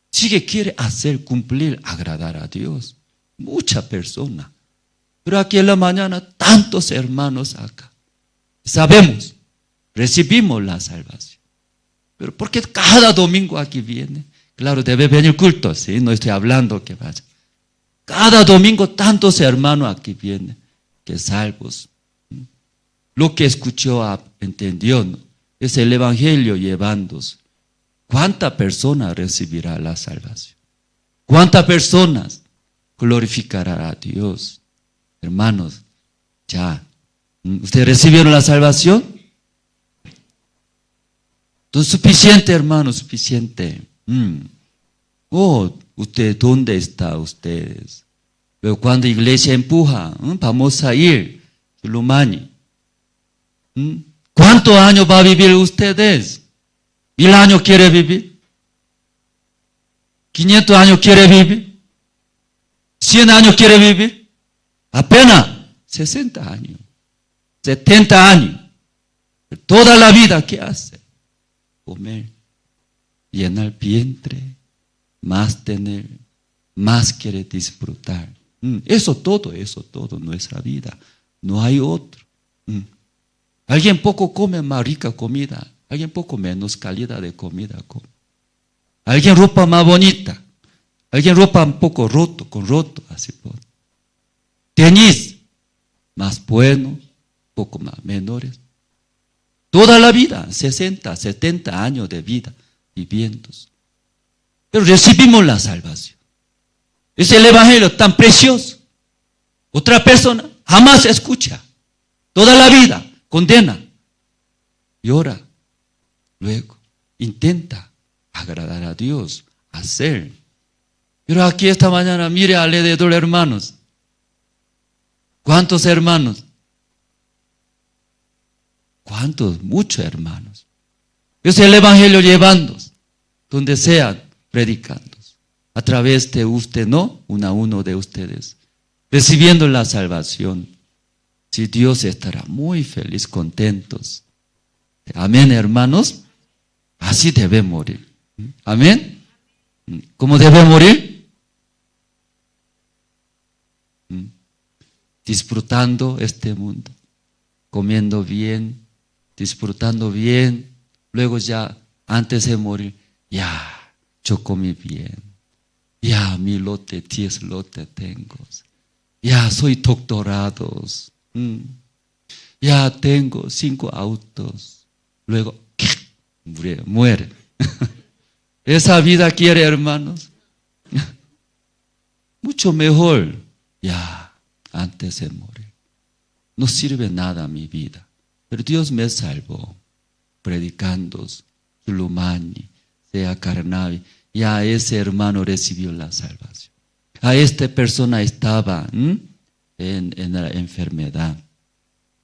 quiere hacer cumplir, agradar a Dios. Mucha persona. Pero aquí en la mañana, tantos hermanos acá. Sabemos, recibimos la salvación. Pero porque cada domingo aquí viene. Claro, debe venir culto, ¿sí? No estoy hablando que vaya. Cada domingo tantos hermanos aquí vienen, que salvos. Lo que escuchó, entendió, ¿no? Es el Evangelio llevándose. ¿Cuántas personas recibirá la salvación? ¿Cuántas personas glorificará a Dios? Hermanos, ya. ¿Ustedes recibieron la salvación? Entonces, suficiente, hermanos, suficiente. ¿Usted dónde está ustedes? Pero cuando la iglesia empuja, vamos a ir, Chulumani. ¿Cuántos años va a vivir ustedes? ¿1000 años quiere vivir? ¿500 años quiere vivir? ¿100 años quiere vivir? Apenas 60 años, 70 años. Toda la vida, ¿qué hace? Comer, llenar el vientre, más tener, más quiere disfrutar. Eso todo, nuestra vida. No hay otro. Alguien poco come más rica comida, alguien poco menos calidad de comida come. Alguien ropa más bonita, alguien ropa un poco roto, así por. Tenis más bueno, poco más menores. Toda la vida, 60, 70 años de vida viviendo. pero recibimos la salvación. Es el evangelio tan precioso. Otra persona jamás escucha. Toda la vida condena, llora, luego intenta agradar a Dios, hacer. Pero aquí esta mañana, mire alrededor, hermanos. ¿Cuántos hermanos? ¿Cuántos? Muchos hermanos. Es el evangelio llevando, donde sean, predicando. A través de usted, ¿no? Uno a uno de ustedes. Recibiendo la salvación. Si Dios estará muy feliz, contentos. Amén, hermanos. Así debe morir. Amén. ¿Cómo debe morir? Disfrutando este mundo. Comiendo bien. Disfrutando bien. Luego ya, antes de morir, ya, yo comí bien. Ya, mi lote, 10 lotes tengo. Ya, soy doctorado. Ya tengo 5 autos. Luego, muere. Esa vida quiere, hermanos. Mucho mejor. Ya, antes de morir. No sirve nada mi vida. Pero Dios me salvó. Predicando, Sulumani, sea Carnavi. Ya ese hermano recibió la salvación. A esta persona estaba en la enfermedad.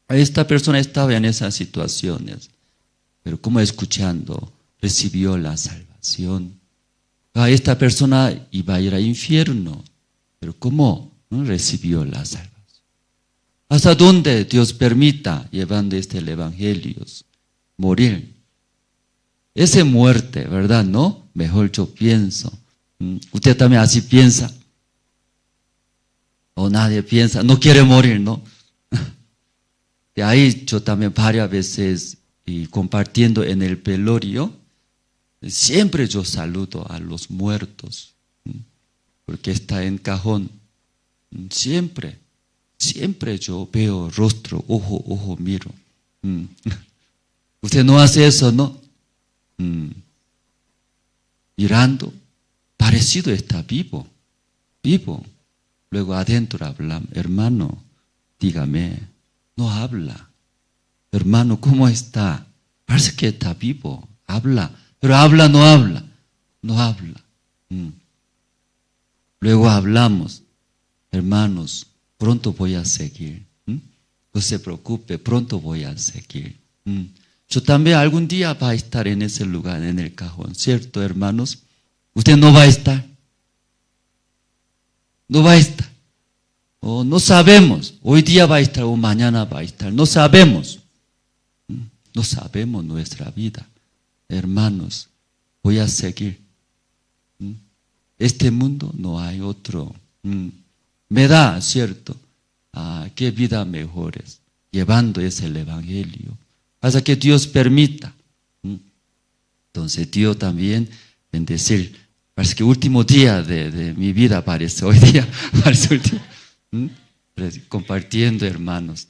A esta persona estaba en esas situaciones. Pero como escuchando, recibió la salvación. A esta persona iba a ir al infierno. Pero como recibió la salvación. ¿Hasta dónde Dios permita, llevando el evangelio, morir? Esa muerte, ¿verdad? ¿No? Mejor yo pienso. ¿Usted también así piensa? ¿O nadie piensa? No quiere morir, ¿no? De ahí yo también varias veces, y compartiendo en el velorio, siempre yo saludo a los muertos, porque está en cajón. Siempre yo veo rostro, ojo miro. Usted no hace eso, ¿no? Mirando, parecido está vivo. Luego adentro habla, hermano, dígame, no habla. Hermano, ¿cómo está? Parece que está vivo, habla, pero no habla. Luego hablamos, hermanos, pronto voy a seguir. No se preocupe, pronto voy a seguir. Yo también algún día va a estar en ese lugar, en el cajón, ¿cierto, hermanos? Usted no va a estar. No va a estar. O no sabemos. Hoy día va a estar o mañana va a estar. No sabemos. No sabemos nuestra vida. Hermanos, voy a seguir. Este mundo no hay otro. Me da, ¿cierto? Qué vida mejores. Llevando ese evangelio. Hasta que Dios permita. Entonces Dios también bendecir. Parece que último día de mi vida parece hoy día. Parece último. Compartiendo, hermanos.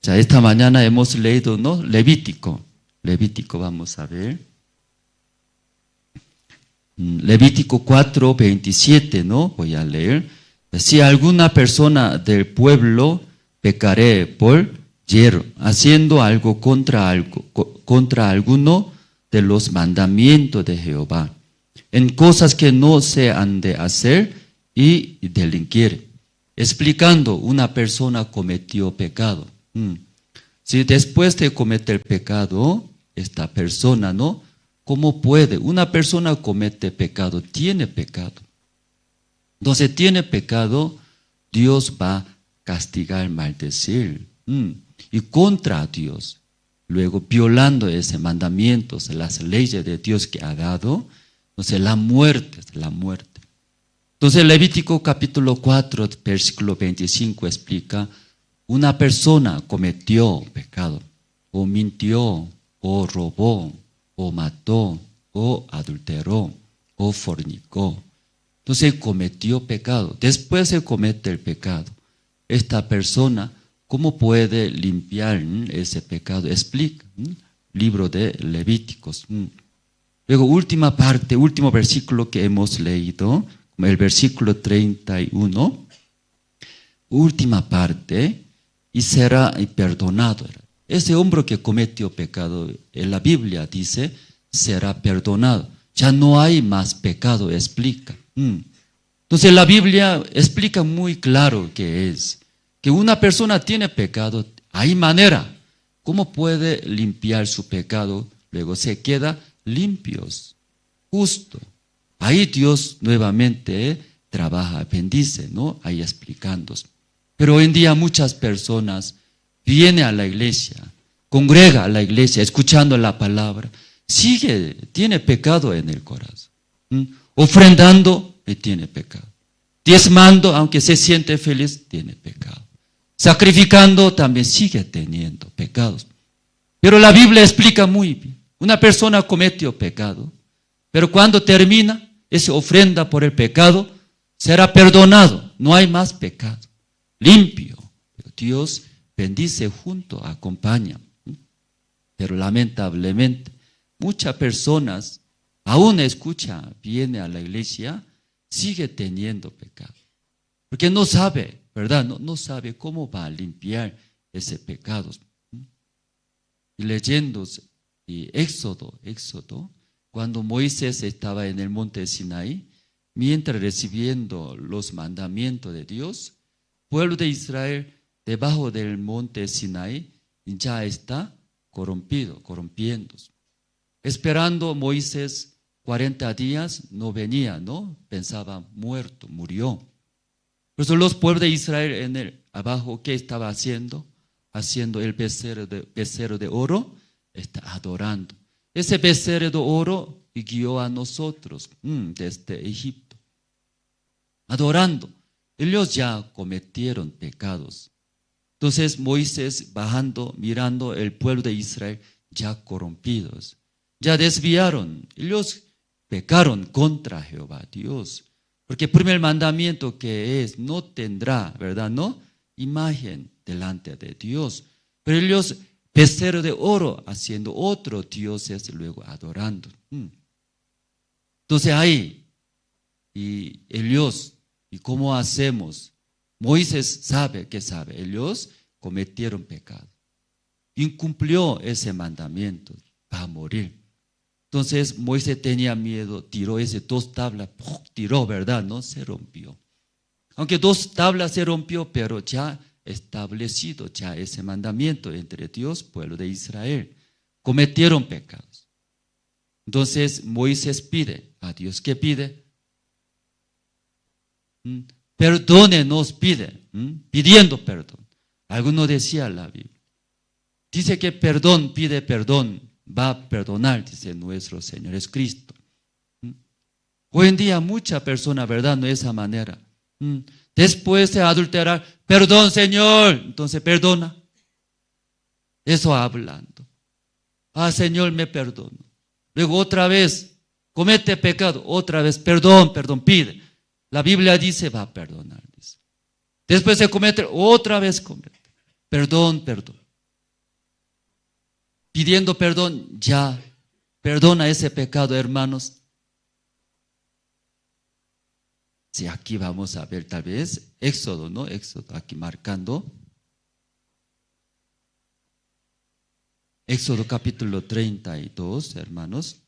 Ya esta mañana hemos leído, ¿no? Levítico, vamos a ver. Levítico 4:27, ¿no? Voy a leer. Si alguna persona del pueblo pecaré por yerro, haciendo algo contra alguno de los mandamientos de Jehová, en cosas que no se han de hacer y delinquir. Explicando, una persona cometió pecado. Si después de cometer pecado, esta persona, ¿no? ¿Cómo puede? Una persona comete pecado, tiene pecado. Entonces tiene pecado, Dios va a castigar, maldecir. Y contra Dios. Luego violando ese mandamiento, las leyes de Dios que ha dado. Entonces la muerte es la muerte. Entonces Levítico capítulo 4, versículo 25 explica, una persona cometió pecado, o mintió, o robó, o mató, o adulteró, o fornicó. Entonces cometió pecado. Después se comete el pecado. Esta persona, ¿cómo puede limpiar ese pecado? Explica, libro de Levíticos. Luego, última parte, último versículo que hemos leído, el versículo 31. Última parte, y será perdonado. Ese hombre que cometió pecado, en la Biblia dice, será perdonado. Ya no hay más pecado, explica. Entonces la Biblia explica muy claro que es que una persona tiene pecado, hay manera. ¿Cómo puede limpiar su pecado? Luego se queda limpios, justo. Ahí Dios nuevamente trabaja, bendice, ¿no? Ahí explicando. Pero hoy en día muchas personas vienen a la iglesia, congrega a la iglesia, escuchando la palabra, tiene pecado en el corazón. Ofrendando, tiene pecado. Diezmando, aunque se siente feliz, tiene pecado. Sacrificando, también sigue teniendo pecados. Pero la Biblia explica muy bien. Una persona cometió pecado, pero cuando termina esa ofrenda por el pecado, será perdonado. No hay más pecado. Limpio. Pero Dios bendice junto, acompaña. Pero lamentablemente, muchas personas, aún viene a la iglesia, sigue teniendo pecado. Porque no sabe, ¿verdad? No sabe cómo va a limpiar ese pecado. Y leyendo Éxodo, cuando Moisés estaba en el monte Sinaí, mientras recibiendo los mandamientos de Dios, el pueblo de Israel debajo del monte Sinaí ya está corrompiendo. Esperando Moisés 40 días, no venía, ¿no? Pensaba muerto, murió. Por eso los pueblos de Israel abajo, ¿qué estaba haciendo? Haciendo el becerro de oro, está adorando. Ese becerro de oro guió a nosotros desde Egipto. Adorando. Ellos ya cometieron pecados. Entonces Moisés bajando, mirando el pueblo de Israel ya corrompidos. Ya desviaron. Ellos pecaron contra Jehová Dios. Porque el primer mandamiento que es, no tendrá, ¿verdad? No, imagen delante de Dios. Pero ellos, becerro de oro, haciendo otros dioses, luego adorando. Entonces ahí, y ellos, ¿y cómo hacemos? Moisés sabe, ellos cometieron pecado. Incumplió ese mandamiento, va a morir. Entonces Moisés tenía miedo, tiró esas 2 tablas, tiró, ¿verdad? No se rompió. Aunque 2 tablas se rompió, pero ya establecido ya ese mandamiento entre Dios, pueblo de Israel. Cometieron pecados. Entonces Moisés pide a Dios, ¿qué pide? Perdónenos, pide, pidiendo perdón. Alguno decía la Biblia. Dice que pide perdón, va a perdonar, dice nuestro Señor, es Cristo. Hoy en día muchas personas, ¿verdad? No es esa manera. Después de adulterar, perdón Señor, entonces perdona. Eso hablando. Señor, me perdono. Luego otra vez, comete pecado, otra vez, perdón, pide. La Biblia dice, va a perdonar. Dice. Después se comete, otra vez comete. Perdón. Pidiendo perdón, ya perdona ese pecado, hermanos. Sí, aquí vamos a ver tal vez Éxodo, ¿no? Éxodo, aquí marcando. Éxodo capítulo 32, hermanos.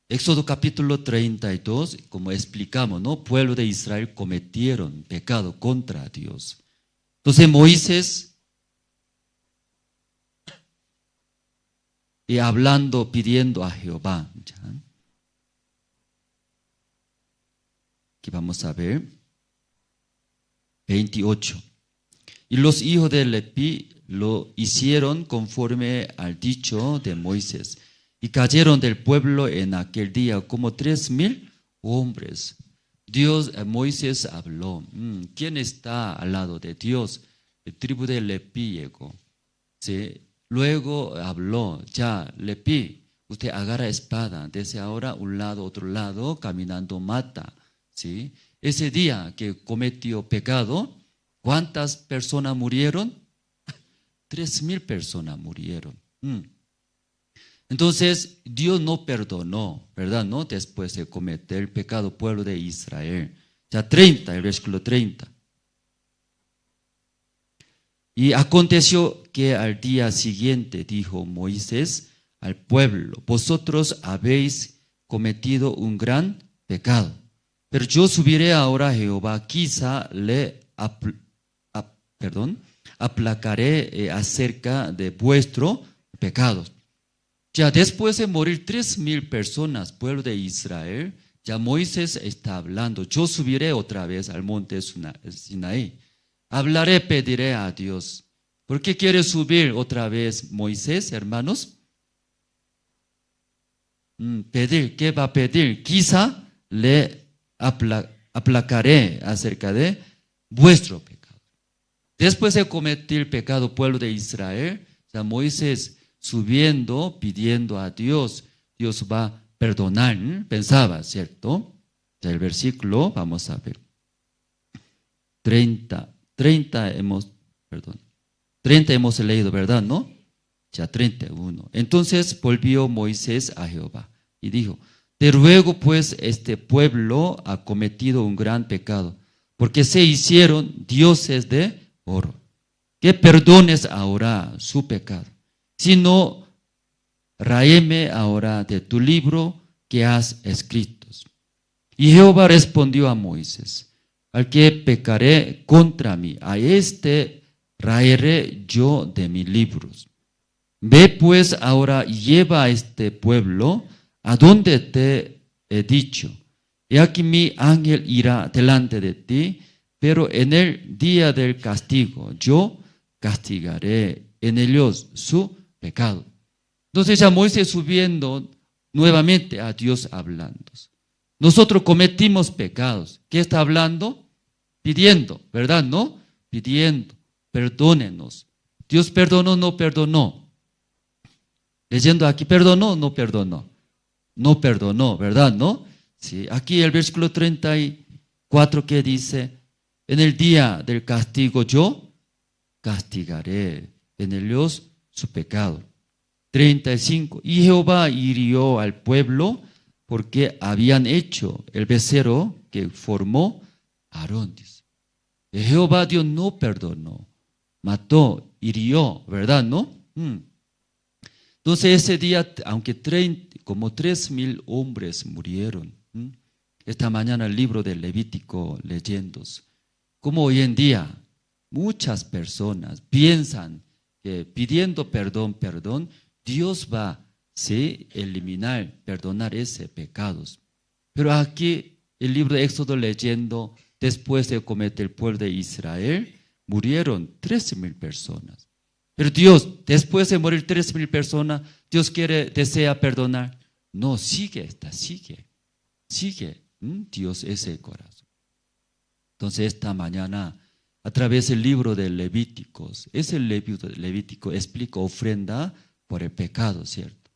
Éxodo capítulo 32, como explicamos, ¿no? Pueblo de Israel cometieron pecado contra Dios. Entonces Moisés, y hablando, pidiendo a Jehová. ¿Ya? Aquí vamos a ver. 28. Y los hijos de Leví lo hicieron conforme al dicho de Moisés. Y cayeron del pueblo en aquel día como 3,000 hombres. Moisés habló. ¿Quién está al lado de Dios? El tribu de Leví llegó. ¿Sí? Luego habló, ya, Leví, usted agarra espada, desde ahora un lado, otro lado, caminando mata. ¿Sí? Ese día que cometió pecado, ¿cuántas personas murieron? 3,000 personas murieron. Entonces, Dios no perdonó, ¿verdad? ¿No? Después de cometer el pecado, pueblo de Israel. Ya 30, el versículo 30. Y aconteció que al día siguiente dijo Moisés al pueblo: vosotros habéis cometido un gran pecado, pero yo subiré ahora a Jehová, quizá le aplacaré acerca de vuestro pecado. Ya después de morir 3,000 personas, pueblo de Israel, ya Moisés está hablando: yo subiré otra vez al monte Sinaí. Hablaré, pediré a Dios. ¿Por qué quiere subir otra vez Moisés, hermanos? Pedir, ¿qué va a pedir? Quizá le aplacaré acerca de vuestro pecado. Después de cometer el pecado, pueblo de Israel, ya Moisés subiendo, pidiendo a Dios, Dios va a perdonar, pensaba, ¿cierto? Ya el versículo, vamos a ver. 30 hemos leído, ¿verdad? ¿No? Ya 31. Entonces volvió Moisés a Jehová y dijo: te ruego pues, este pueblo ha cometido un gran pecado, porque se hicieron dioses de oro, que perdones ahora su pecado, si no, ráeme ahora de tu libro que has escrito. Y Jehová respondió a Moisés: al que pecaré contra mí, a este raeré yo de mis libros. Ve pues ahora y lleva a este pueblo a donde te he dicho. He aquí mi ángel irá delante de ti, pero en el día del castigo yo castigaré en ellos su pecado. Entonces ya Moisés subiendo nuevamente a Dios hablando. Nosotros cometimos pecados. ¿Qué está hablando? Pidiendo, ¿verdad? ¿No? Pidiendo, perdónenos. Dios perdonó, no perdonó. Leyendo aquí, ¿perdonó o no perdonó? No perdonó, ¿verdad? ¿No? Sí, aquí el versículo 34 que dice: en el día del castigo yo castigaré en ellos su pecado. 35. Y Jehová hirió al pueblo porque habían hecho el becerro que formó Aarón. Y Jehová Dios no perdonó, mató, hirió, ¿verdad? ¿No? Entonces ese día, aunque como 3,000 hombres murieron, esta mañana el libro del Levítico leyendo, como hoy en día muchas personas piensan que pidiendo perdón, Dios va a eliminar, perdonar ese pecados. Pero aquí el libro de Éxodo leyendo, después de cometer el pueblo de Israel, murieron 13,000 personas. Pero Dios, después de morir 13,000 personas, Dios desea perdonar. No, sigue. Dios ese corazón. Entonces esta mañana, a través del libro de Levíticos, ese Levítico explica ofrenda por el pecado, ¿cierto?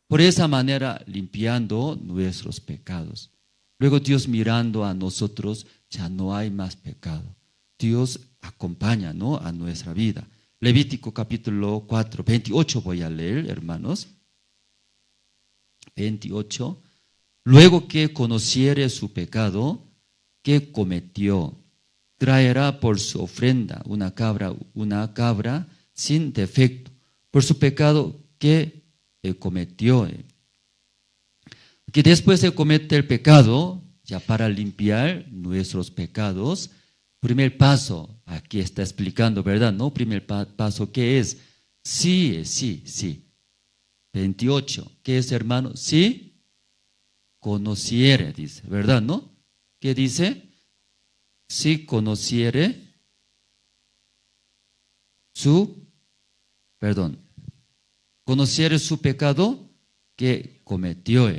Por esa manera limpiando nuestros pecados. Luego Dios mirando a nosotros, ya no hay más pecado. Dios acompaña, ¿no?, a nuestra vida. Levítico capítulo 4, 28 voy a leer, hermanos. 28. Luego que conociere su pecado que cometió, traerá por su ofrenda una cabra sin defecto, por su pecado que cometió. Que después de cometer el pecado, ya para limpiar nuestros pecados, primer paso, aquí está explicando, ¿verdad? ¿No? Primer paso, ¿qué es? Sí. 28, ¿qué es, hermano? Sí, conociere, dice, ¿verdad? ¿No? ¿Qué dice? Si conociere conociere su pecado que cometió.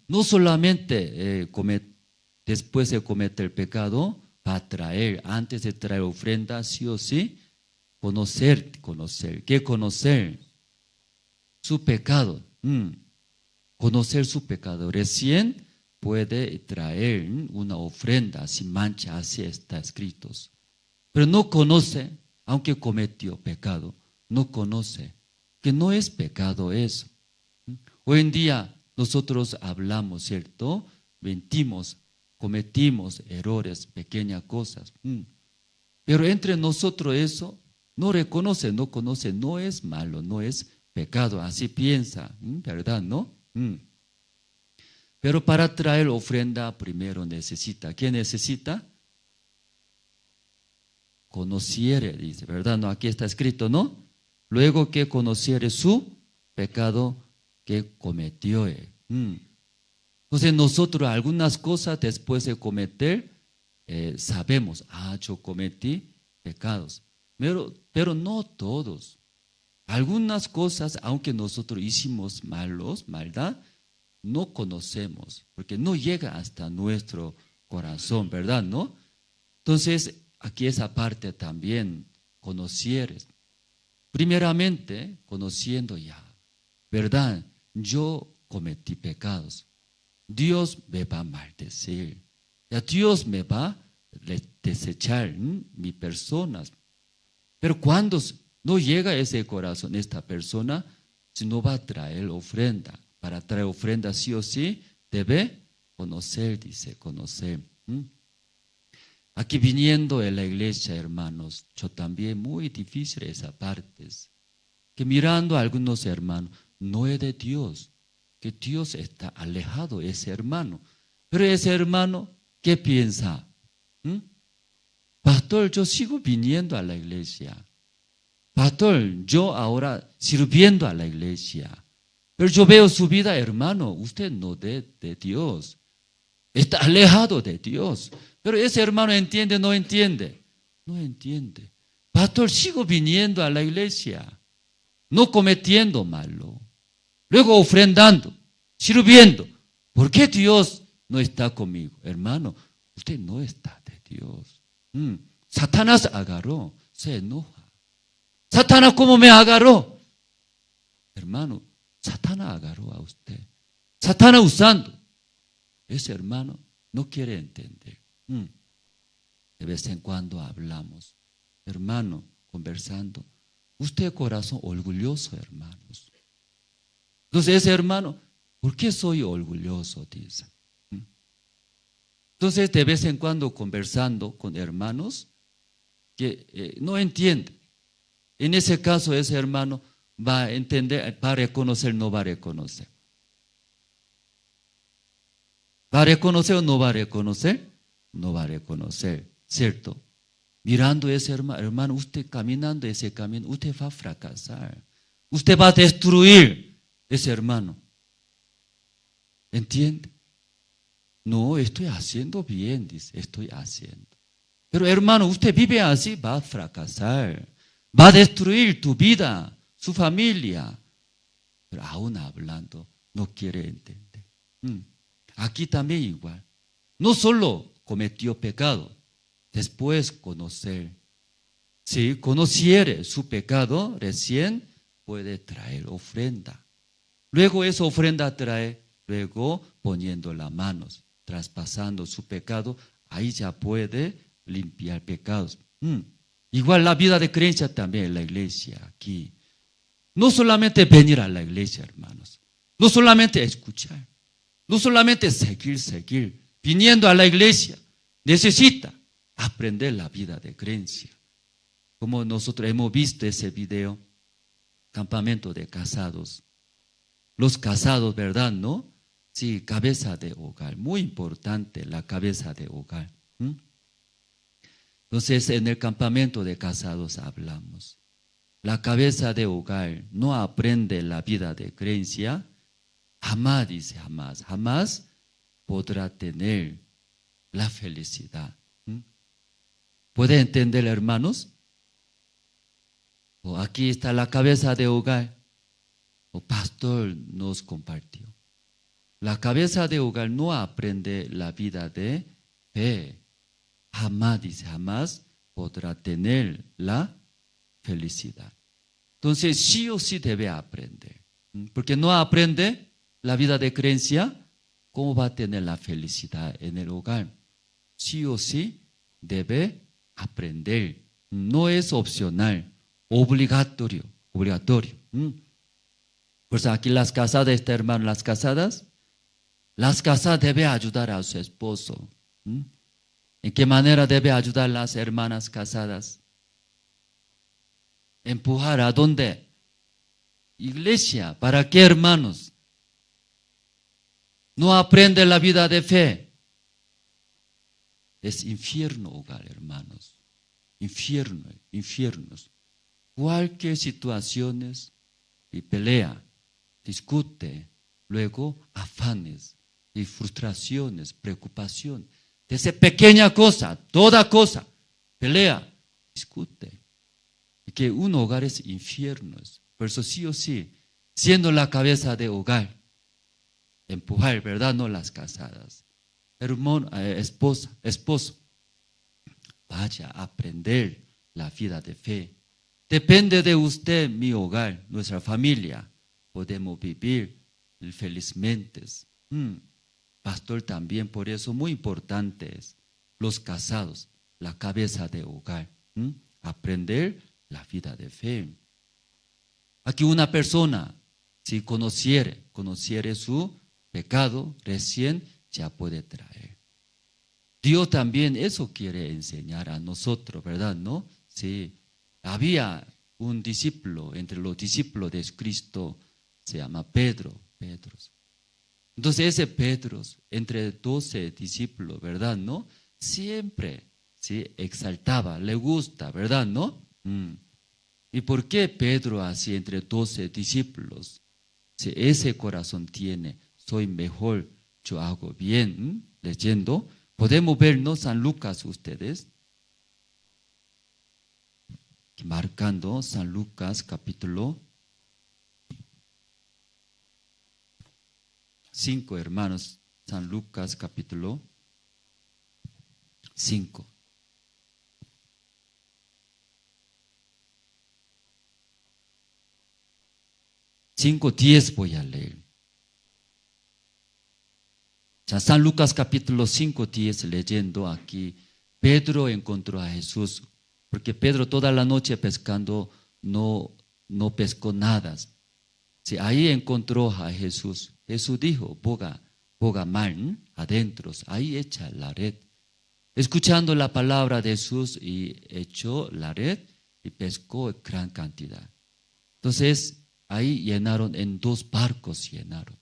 No solamente después de cometer el pecado, va a traer, antes de traer ofrenda, sí o sí, conocer. ¿Qué conocer? Su pecado. Conocer su pecado. Recién puede traer una ofrenda sin mancha, así está escrito. Pero no conoce, aunque cometió pecado, no conoce. que no es pecado eso. Hoy en día nosotros hablamos, ¿cierto? Mentimos, cometimos errores, pequeñas cosas. Pero entre nosotros eso no reconoce, no conoce, no es malo, no es pecado, así piensa, ¿verdad? ¿No? Pero para traer ofrenda primero necesita, ¿qué necesita? Conociere, dice, ¿verdad? No, aquí está escrito, ¿no? Luego que conociere su pecado que cometió. Entonces nosotros algunas cosas después de cometer, sabemos, yo cometí pecados, pero no todos. Algunas cosas, aunque nosotros hicimos maldad, no conocemos, porque no llega hasta nuestro corazón, ¿verdad? ¿No? Entonces, aquí esa parte también, conocieres. Primeramente, conociendo ya, ¿verdad? Yo cometí pecados. Dios me va a maldecir. Ya Dios me va a desechar mis personas. Pero cuando no llega a ese corazón, esta persona, si no va a traer ofrenda. Para traer ofrenda sí o sí, debe conocer, dice, conocer. Aquí viniendo en la iglesia, hermanos, yo también muy difícil esa parte. Que mirando a algunos hermanos, no es de Dios, que Dios está alejado de ese hermano. Pero ese hermano, ¿qué piensa? Pastor, yo sigo viniendo a la iglesia. Pastor, yo ahora sirviendo a la iglesia. Pero yo veo su vida, hermano, usted no de Dios. Está alejado de Dios. Pero ese hermano entiende, no entiende. No entiende. Pastor, sigo viniendo a la iglesia. No cometiendo malo. Luego ofrendando, sirviendo. ¿Por qué Dios no está conmigo? Hermano, usted no está de Dios. Satanás agarró, se enoja. Satanás, ¿cómo me agarró? Hermano, Satanás agarró a usted. Satanás usando. Ese hermano no quiere entender. De vez en cuando hablamos. Hermano, conversando. Usted corazón orgulloso, hermanos. Entonces ese hermano, ¿por qué soy orgulloso? Dice. Entonces de vez en cuando conversando con hermanos que no entienden. En ese caso ese hermano va a entender, va a reconocer, no va a reconocer. ¿Va a reconocer o no va a reconocer? No va a reconocer, ¿cierto? Mirando a ese hermano, usted caminando ese camino, usted va a fracasar. Usted va a destruir ese hermano. ¿Entiende? No, estoy haciendo bien, dice, estoy haciendo. Pero hermano, usted vive así, va a fracasar. Va a destruir tu vida, su familia. Pero aún hablando, no quiere entender. Aquí también igual. No solo cometió pecado, después conocer. Si conociere su pecado, recién puede traer ofrenda. Luego esa ofrenda trae, luego poniendo las manos, traspasando su pecado, ahí ya puede limpiar pecados. Igual la vida de creencia también en la iglesia aquí. No solamente venir a la iglesia, hermanos. No solamente escuchar. No solamente seguir. Viniendo a la iglesia, necesita aprender la vida de creencia. Como nosotros hemos visto ese video, campamento de casados. Los casados, ¿verdad? ¿No? Sí, cabeza de hogar. Muy importante la cabeza de hogar. Entonces, en el campamento de casados hablamos. La cabeza de hogar no aprende la vida de creencia. Jamás, dice, jamás podrá tener la felicidad. ¿Puede entender, hermanos? Aquí está la cabeza de hogar. Pastor nos compartió. La cabeza de hogar no aprende la vida de fe. Jamás, dice, jamás podrá tener la felicidad. Entonces, sí o sí debe aprender. Porque no aprende la vida de creencia, ¿cómo va a tener la felicidad en el hogar? Sí o sí debe aprender. No es opcional, obligatorio. Pues aquí las casadas, este hermano, las casadas deben ayudar a su esposo. ¿En qué manera debe ayudar a las hermanas casadas? Empujar ¿a dónde? Iglesia. ¿Para qué, hermanos? No aprende la vida de fe. Es infierno hogar, hermanos. Infiernos. Cualquier situaciones y pelea, discute, luego afanes y frustraciones, preocupación. Desde pequeña cosa, toda cosa, pelea, discute. Y que un hogar es infierno. Por eso sí o sí, siendo la cabeza de hogar, empujar, ¿verdad? No las casadas. Hermano, esposo, vaya a aprender la vida de fe. Depende de usted, mi hogar, nuestra familia. Podemos vivir felizmente. Pastor, también por eso muy importante es los casados, la cabeza de hogar. Aprender la vida de fe. Aquí una persona, si conociere su pecado, recién ya puede traer. Dios también eso quiere enseñar a nosotros, ¿verdad? ¿No? Sí. Había un discípulo, entre los discípulos de Cristo, se llama Pedro. Entonces ese Pedro, entre 12 discípulos, ¿verdad? ¿No? Siempre, sí, exaltaba, le gusta, ¿verdad? ¿No? ¿Y por qué Pedro así entre 12 discípulos? Si ese corazón tiene, soy mejor, yo hago bien, leyendo, podemos ver, ¿no? San Lucas ustedes, marcando San Lucas capítulo 5, hermanos, San Lucas capítulo 5. 5:10 voy a leer. Ya San Lucas capítulo 5:10, leyendo aquí, Pedro encontró a Jesús, porque Pedro toda la noche pescando no pescó nada. Sí, ahí encontró a Jesús. Jesús dijo, boga mal adentro, ahí echa la red. Escuchando la palabra de Jesús y echó la red y pescó gran cantidad. Entonces ahí llenaron, en 2 barcos llenaron.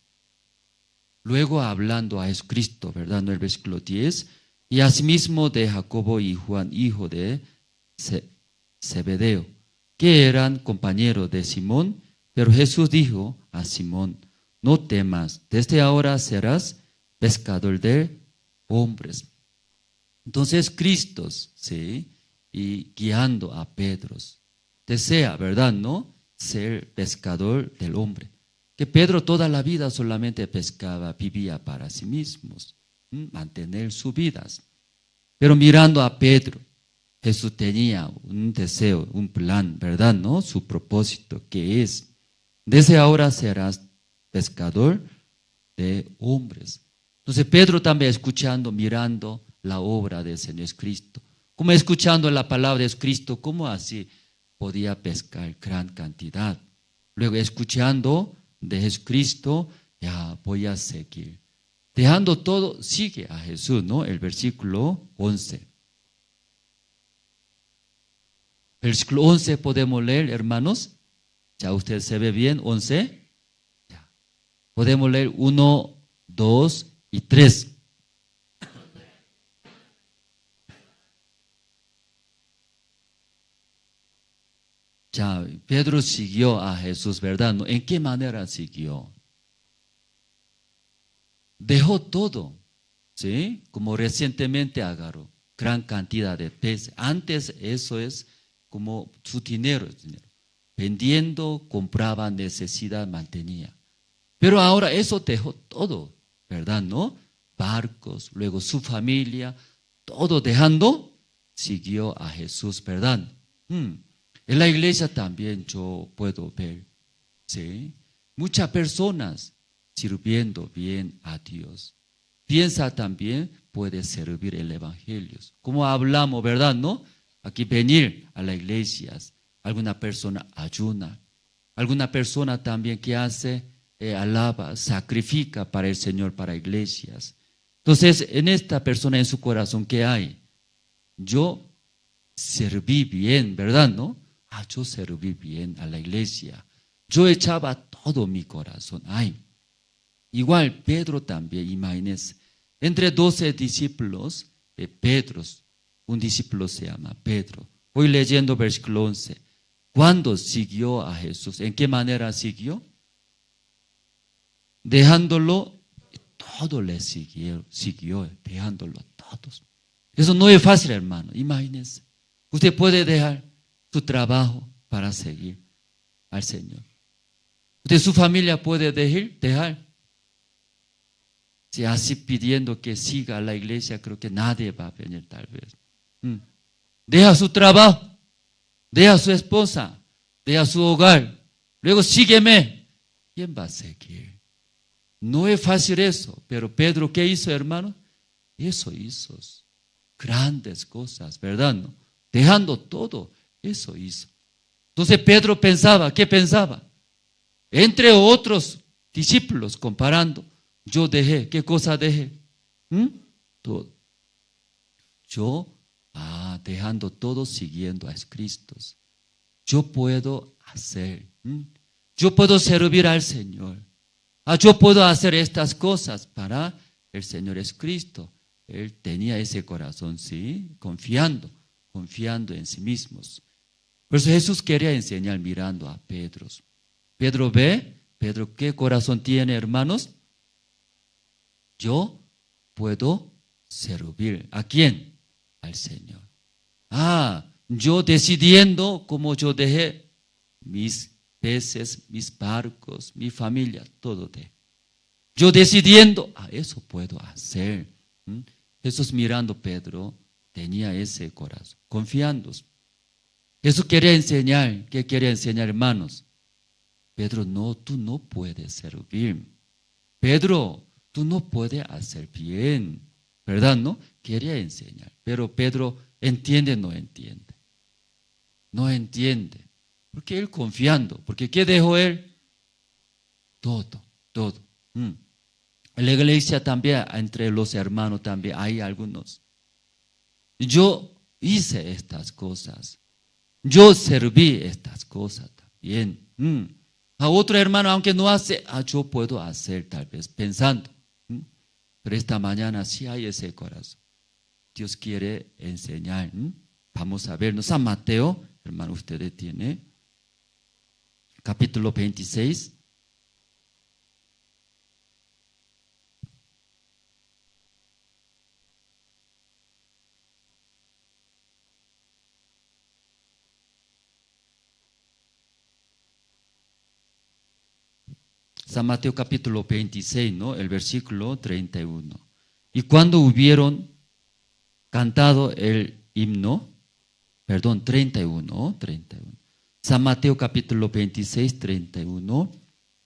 Luego hablando a Jesucristo, ¿verdad? En el versículo 10, y asimismo de Jacobo y Juan, hijo de Zebedeo, que eran compañeros de Simón. Pero Jesús dijo a Simón, no temas, desde ahora serás pescador de hombres. Entonces Cristo, ¿sí? Y guiando a Pedro, desea, ¿verdad? ¿No? Ser pescador del hombre. Que Pedro toda la vida solamente pescaba, vivía para sí mismos, mantener sus vidas. Pero mirando a Pedro, Jesús tenía un deseo, un plan, ¿verdad? ¿No? Su propósito, que es, desde ahora serás pescador de hombres. Entonces Pedro también escuchando, mirando la obra del Señor Cristo, como escuchando la palabra de Cristo, ¿cómo así podía pescar gran cantidad? Luego escuchando de Jesucristo, ya voy a seguir. Dejando todo, sigue a Jesús, ¿no? El versículo 11. Versículo 11 podemos leer, hermanos. Ya usted se ve bien, 11. Ya. Podemos leer 1, 2 y 3. Ya, Pedro siguió a Jesús, ¿verdad? ¿En qué manera siguió? Dejó todo, ¿sí? Como recientemente agarró gran cantidad de peces. Antes eso es como su dinero. Vendiendo, compraba, necesidad, mantenía. Pero ahora eso dejó todo, ¿verdad? ¿No? Barcos, luego su familia, todo dejando, siguió a Jesús, ¿verdad? En la iglesia también yo puedo ver, ¿sí? Muchas personas sirviendo bien a Dios. Piensa también puede servir el evangelio. Como hablamos, ¿verdad? ¿No? Aquí venir a la iglesia, alguna persona ayuna, Alguna persona también que hace, alaba, sacrifica para el Señor, para iglesias. Entonces, en esta persona, en su corazón, ¿qué hay? Yo serví bien, ¿verdad? ¿No? Yo serví bien a la iglesia. Yo echaba todo mi corazón. Igual Pedro también, imagínense. Entre 12 discípulos, Pedro, un discípulo se llama Pedro. Voy leyendo versículo 11. ¿Cuándo siguió a Jesús? ¿En qué manera siguió? Dejándolo, todo le siguió, dejándolo todos. Eso no es fácil, hermano, imagínense. Usted puede dejar su trabajo para seguir al Señor. Usted, su familia puede dejar. Si así pidiendo que siga a la iglesia, creo que nadie va a venir tal vez. Deja su trabajo, deja su esposa, deja su hogar. Luego sígueme. ¿Quién va a seguir? No es fácil eso, pero Pedro, ¿qué hizo, hermano? Eso hizo grandes cosas, ¿verdad? ¿No? Dejando todo, eso hizo. Entonces Pedro pensaba, ¿qué pensaba? Entre otros discípulos, comparando, yo dejé, ¿qué cosa dejé? Todo. Yo, dejando todo, siguiendo a Cristo. Yo puedo hacer, yo puedo servir al Señor. Yo puedo hacer estas cosas para el Señor Jesucristo. Él tenía ese corazón, ¿sí? Confiando en sí mismos. Por eso Jesús quería enseñar mirando a Pedro. Pedro ve, Pedro, ¿qué corazón tiene, hermanos? Yo puedo servir. ¿A quién? Al Señor. Yo decidiendo como yo dejé mis peces, mis barcos, mi familia, todo de. Yo decidiendo, eso puedo hacer. Jesús mirando a Pedro, tenía ese corazón, confiando. Jesús quería enseñar, ¿qué quería enseñar, hermanos? Pedro, no, tú no puedes servir. Pedro, tú no puedes hacer bien, ¿verdad? ¿No? Quería enseñar, pero Pedro entiende, no entiende. No entiende, porque él confiando, porque ¿qué dejó él? Todo. En la iglesia también, entre los hermanos también hay algunos. Yo hice estas cosas, yo serví estas cosas también. A otro hermano, aunque no hace, yo puedo hacer tal vez, pensando. Pero esta mañana sí hay ese corazón. Dios quiere enseñar. Vamos a vernos. San Mateo, hermano, ustedes tienen capítulo 26. San Mateo capítulo 26, ¿no? El versículo 31. Y cuando hubieron cantado el himno, 31. San Mateo capítulo 26, 31.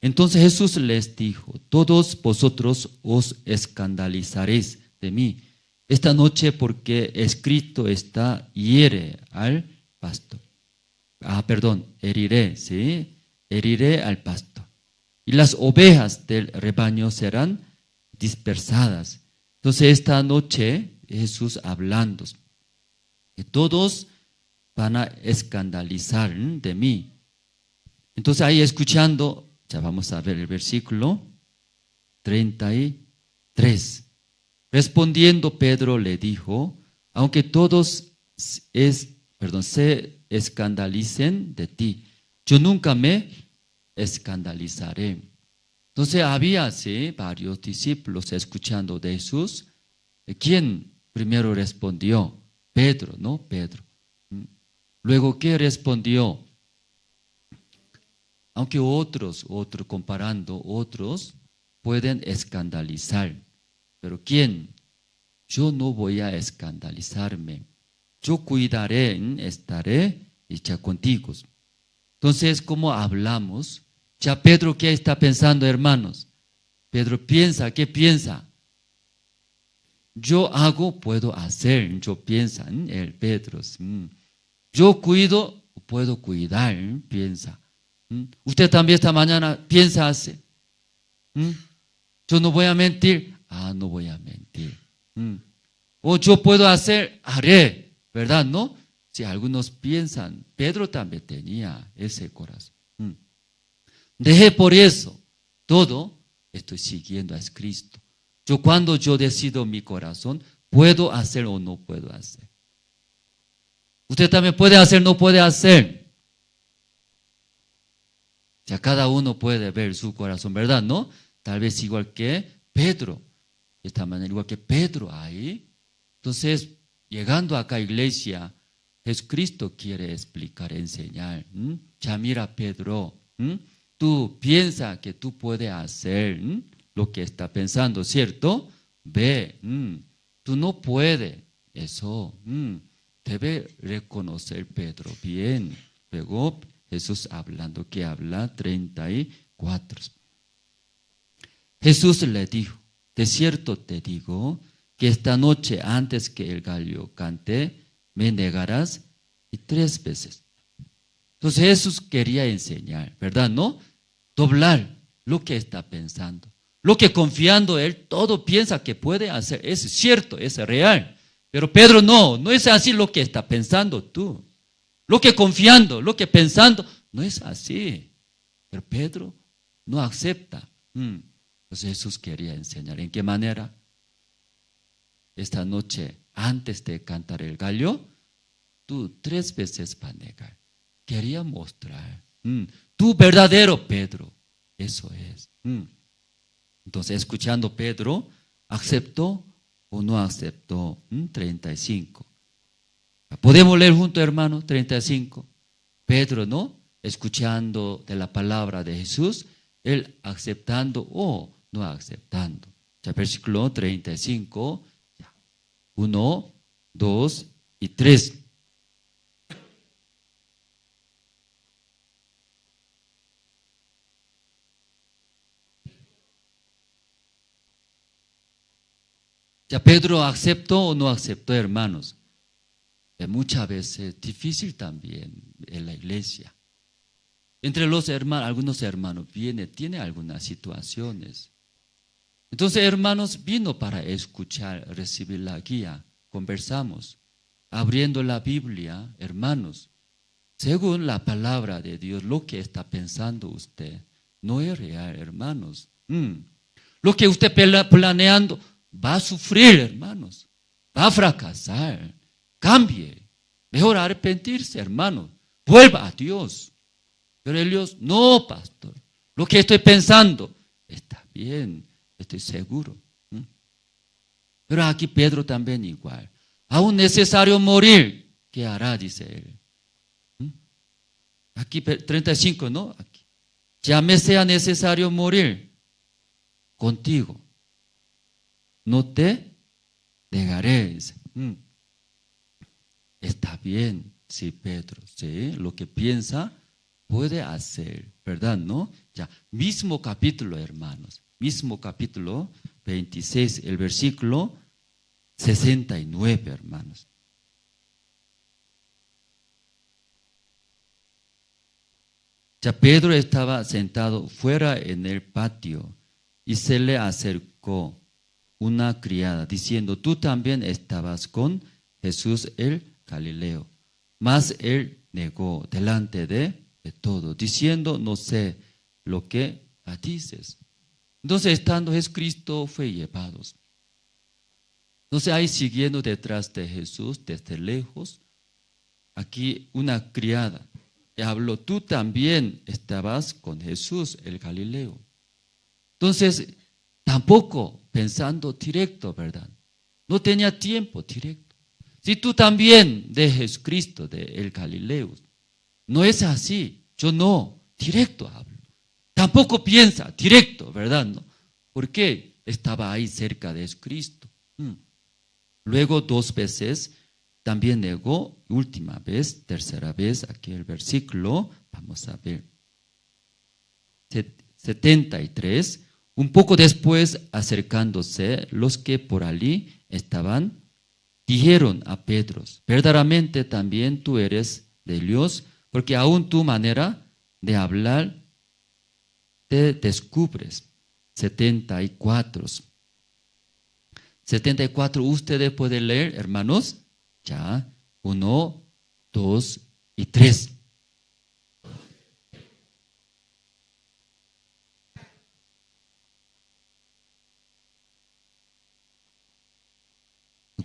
Entonces Jesús les dijo, todos vosotros os escandalizaréis de mí esta noche porque escrito está, hiere al pastor. Heriré, ¿sí? Heriré al pastor. Y las ovejas del rebaño serán dispersadas. Entonces esta noche Jesús hablando, que todos van a escandalizar de mí. Entonces ahí escuchando, ya vamos a ver el versículo 33. Respondiendo Pedro le dijo, aunque todos se escandalicen de ti, yo nunca me escandalizaré. Entonces había varios discípulos escuchando de Jesús. ¿Quién primero respondió? Pedro, ¿no? Pedro. Luego, ¿qué respondió? Aunque otros comparando, otros pueden escandalizar. Pero ¿quién? Yo no voy a escandalizarme. Yo cuidaré, estaré ya contigo. Entonces, ¿cómo hablamos? Ya Pedro, ¿qué está pensando, hermanos? Pedro piensa, ¿qué piensa? Yo hago, puedo hacer, yo piensa, el Pedro. Yo cuido, puedo cuidar, piensa. Usted también esta mañana piensa así. Yo no voy a mentir. No voy a mentir. O yo puedo hacer, haré, ¿verdad? ¿No? Si algunos piensan, Pedro también tenía ese corazón. Dejé por eso todo, estoy siguiendo a Cristo. Cuando yo decido mi corazón, ¿puedo hacer o no puedo hacer? Usted también puede hacer, no puede hacer. Ya cada uno puede ver su corazón, ¿verdad? ¿No? Tal vez igual que Pedro. De esta manera, igual que Pedro ahí. Entonces, llegando acá a iglesia, Jesucristo quiere explicar, enseñar. Ya mira, Pedro, tú piensas que tú puedes hacer lo que está pensando, ¿cierto? Ve, tú no puedes. Eso, debe reconocer Pedro bien. Luego Jesús hablando, que habla 34. Jesús le dijo, de cierto te digo, que esta noche antes que el gallo cante, me negarás y 3 veces. Entonces Jesús quería enseñar, ¿verdad? ¿No? Doblar lo que está pensando. Lo que confiando él, todo piensa que puede hacer. Es cierto, es real. Pero Pedro no es así lo que está pensando tú. Lo que confiando, lo que pensando, no es así. Pero Pedro no acepta. Entonces Jesús quería enseñar. ¿En qué manera? Esta noche, antes de cantar el gallo, tú 3 veces vas a negar. Quería mostrar. Tú verdadero Pedro. Eso es. Entonces, escuchando Pedro, ¿aceptó o no aceptó? 35. ¿Podemos leer juntos, hermano? 35. Pedro, ¿no? Escuchando de la palabra de Jesús, él aceptando o no aceptando. Ya, versículo 35. 1, 2 y 3. Ya Pedro aceptó o no aceptó, hermanos. Muchas veces difícil también en la iglesia. Entre los hermanos, algunos hermanos tiene algunas situaciones. Entonces, hermanos, vino para escuchar, recibir la guía. Conversamos, abriendo la Biblia, hermanos. Según la palabra de Dios, lo que está pensando usted no es real, hermanos. Lo que usted planeando va a sufrir, hermanos. Va a fracasar. Cambie. Mejor arrepentirse, hermanos. Vuelva a Dios. Pero ellos, no, pastor. Lo que estoy pensando está bien, estoy seguro. Pero aquí Pedro también igual. Aún necesario morir, ¿qué hará? Dice él. Aquí 35, ¿no? Aquí. Ya me sea necesario morir contigo. No te negaré. Dice. Está bien, sí, Pedro, sí, lo que piensa puede hacer, ¿verdad? ¿No? Ya, mismo capítulo, hermanos, mismo capítulo 26, el versículo 69, hermanos. Ya Pedro estaba sentado fuera en el patio y se le acercó una criada diciendo, tú también estabas con Jesús el Galileo. Mas él negó delante de todo, diciendo, no sé lo que dices. Entonces, estando Jesucristo, fue llevado. Entonces, ahí siguiendo detrás de Jesús, desde lejos, aquí una criada que habló, tú también estabas con Jesús el Galileo. Entonces, tampoco pensando directo, ¿verdad? No tenía tiempo directo. Si tú también de Jesucristo, de el Galileo, no es así, yo no, directo hablo. Tampoco piensa, directo, ¿verdad? No. ¿Por qué? Estaba ahí cerca de Jesucristo. Luego 2 veces también negó, última vez, tercera vez, aquí el versículo, vamos a ver. 73, un poco después, acercándose, los que por allí estaban, dijeron a Pedro, verdaderamente también tú eres de Dios, porque aún tu manera de hablar, te descubres. 74. 74, ustedes pueden leer, hermanos. Ya, 1, 2 y 3.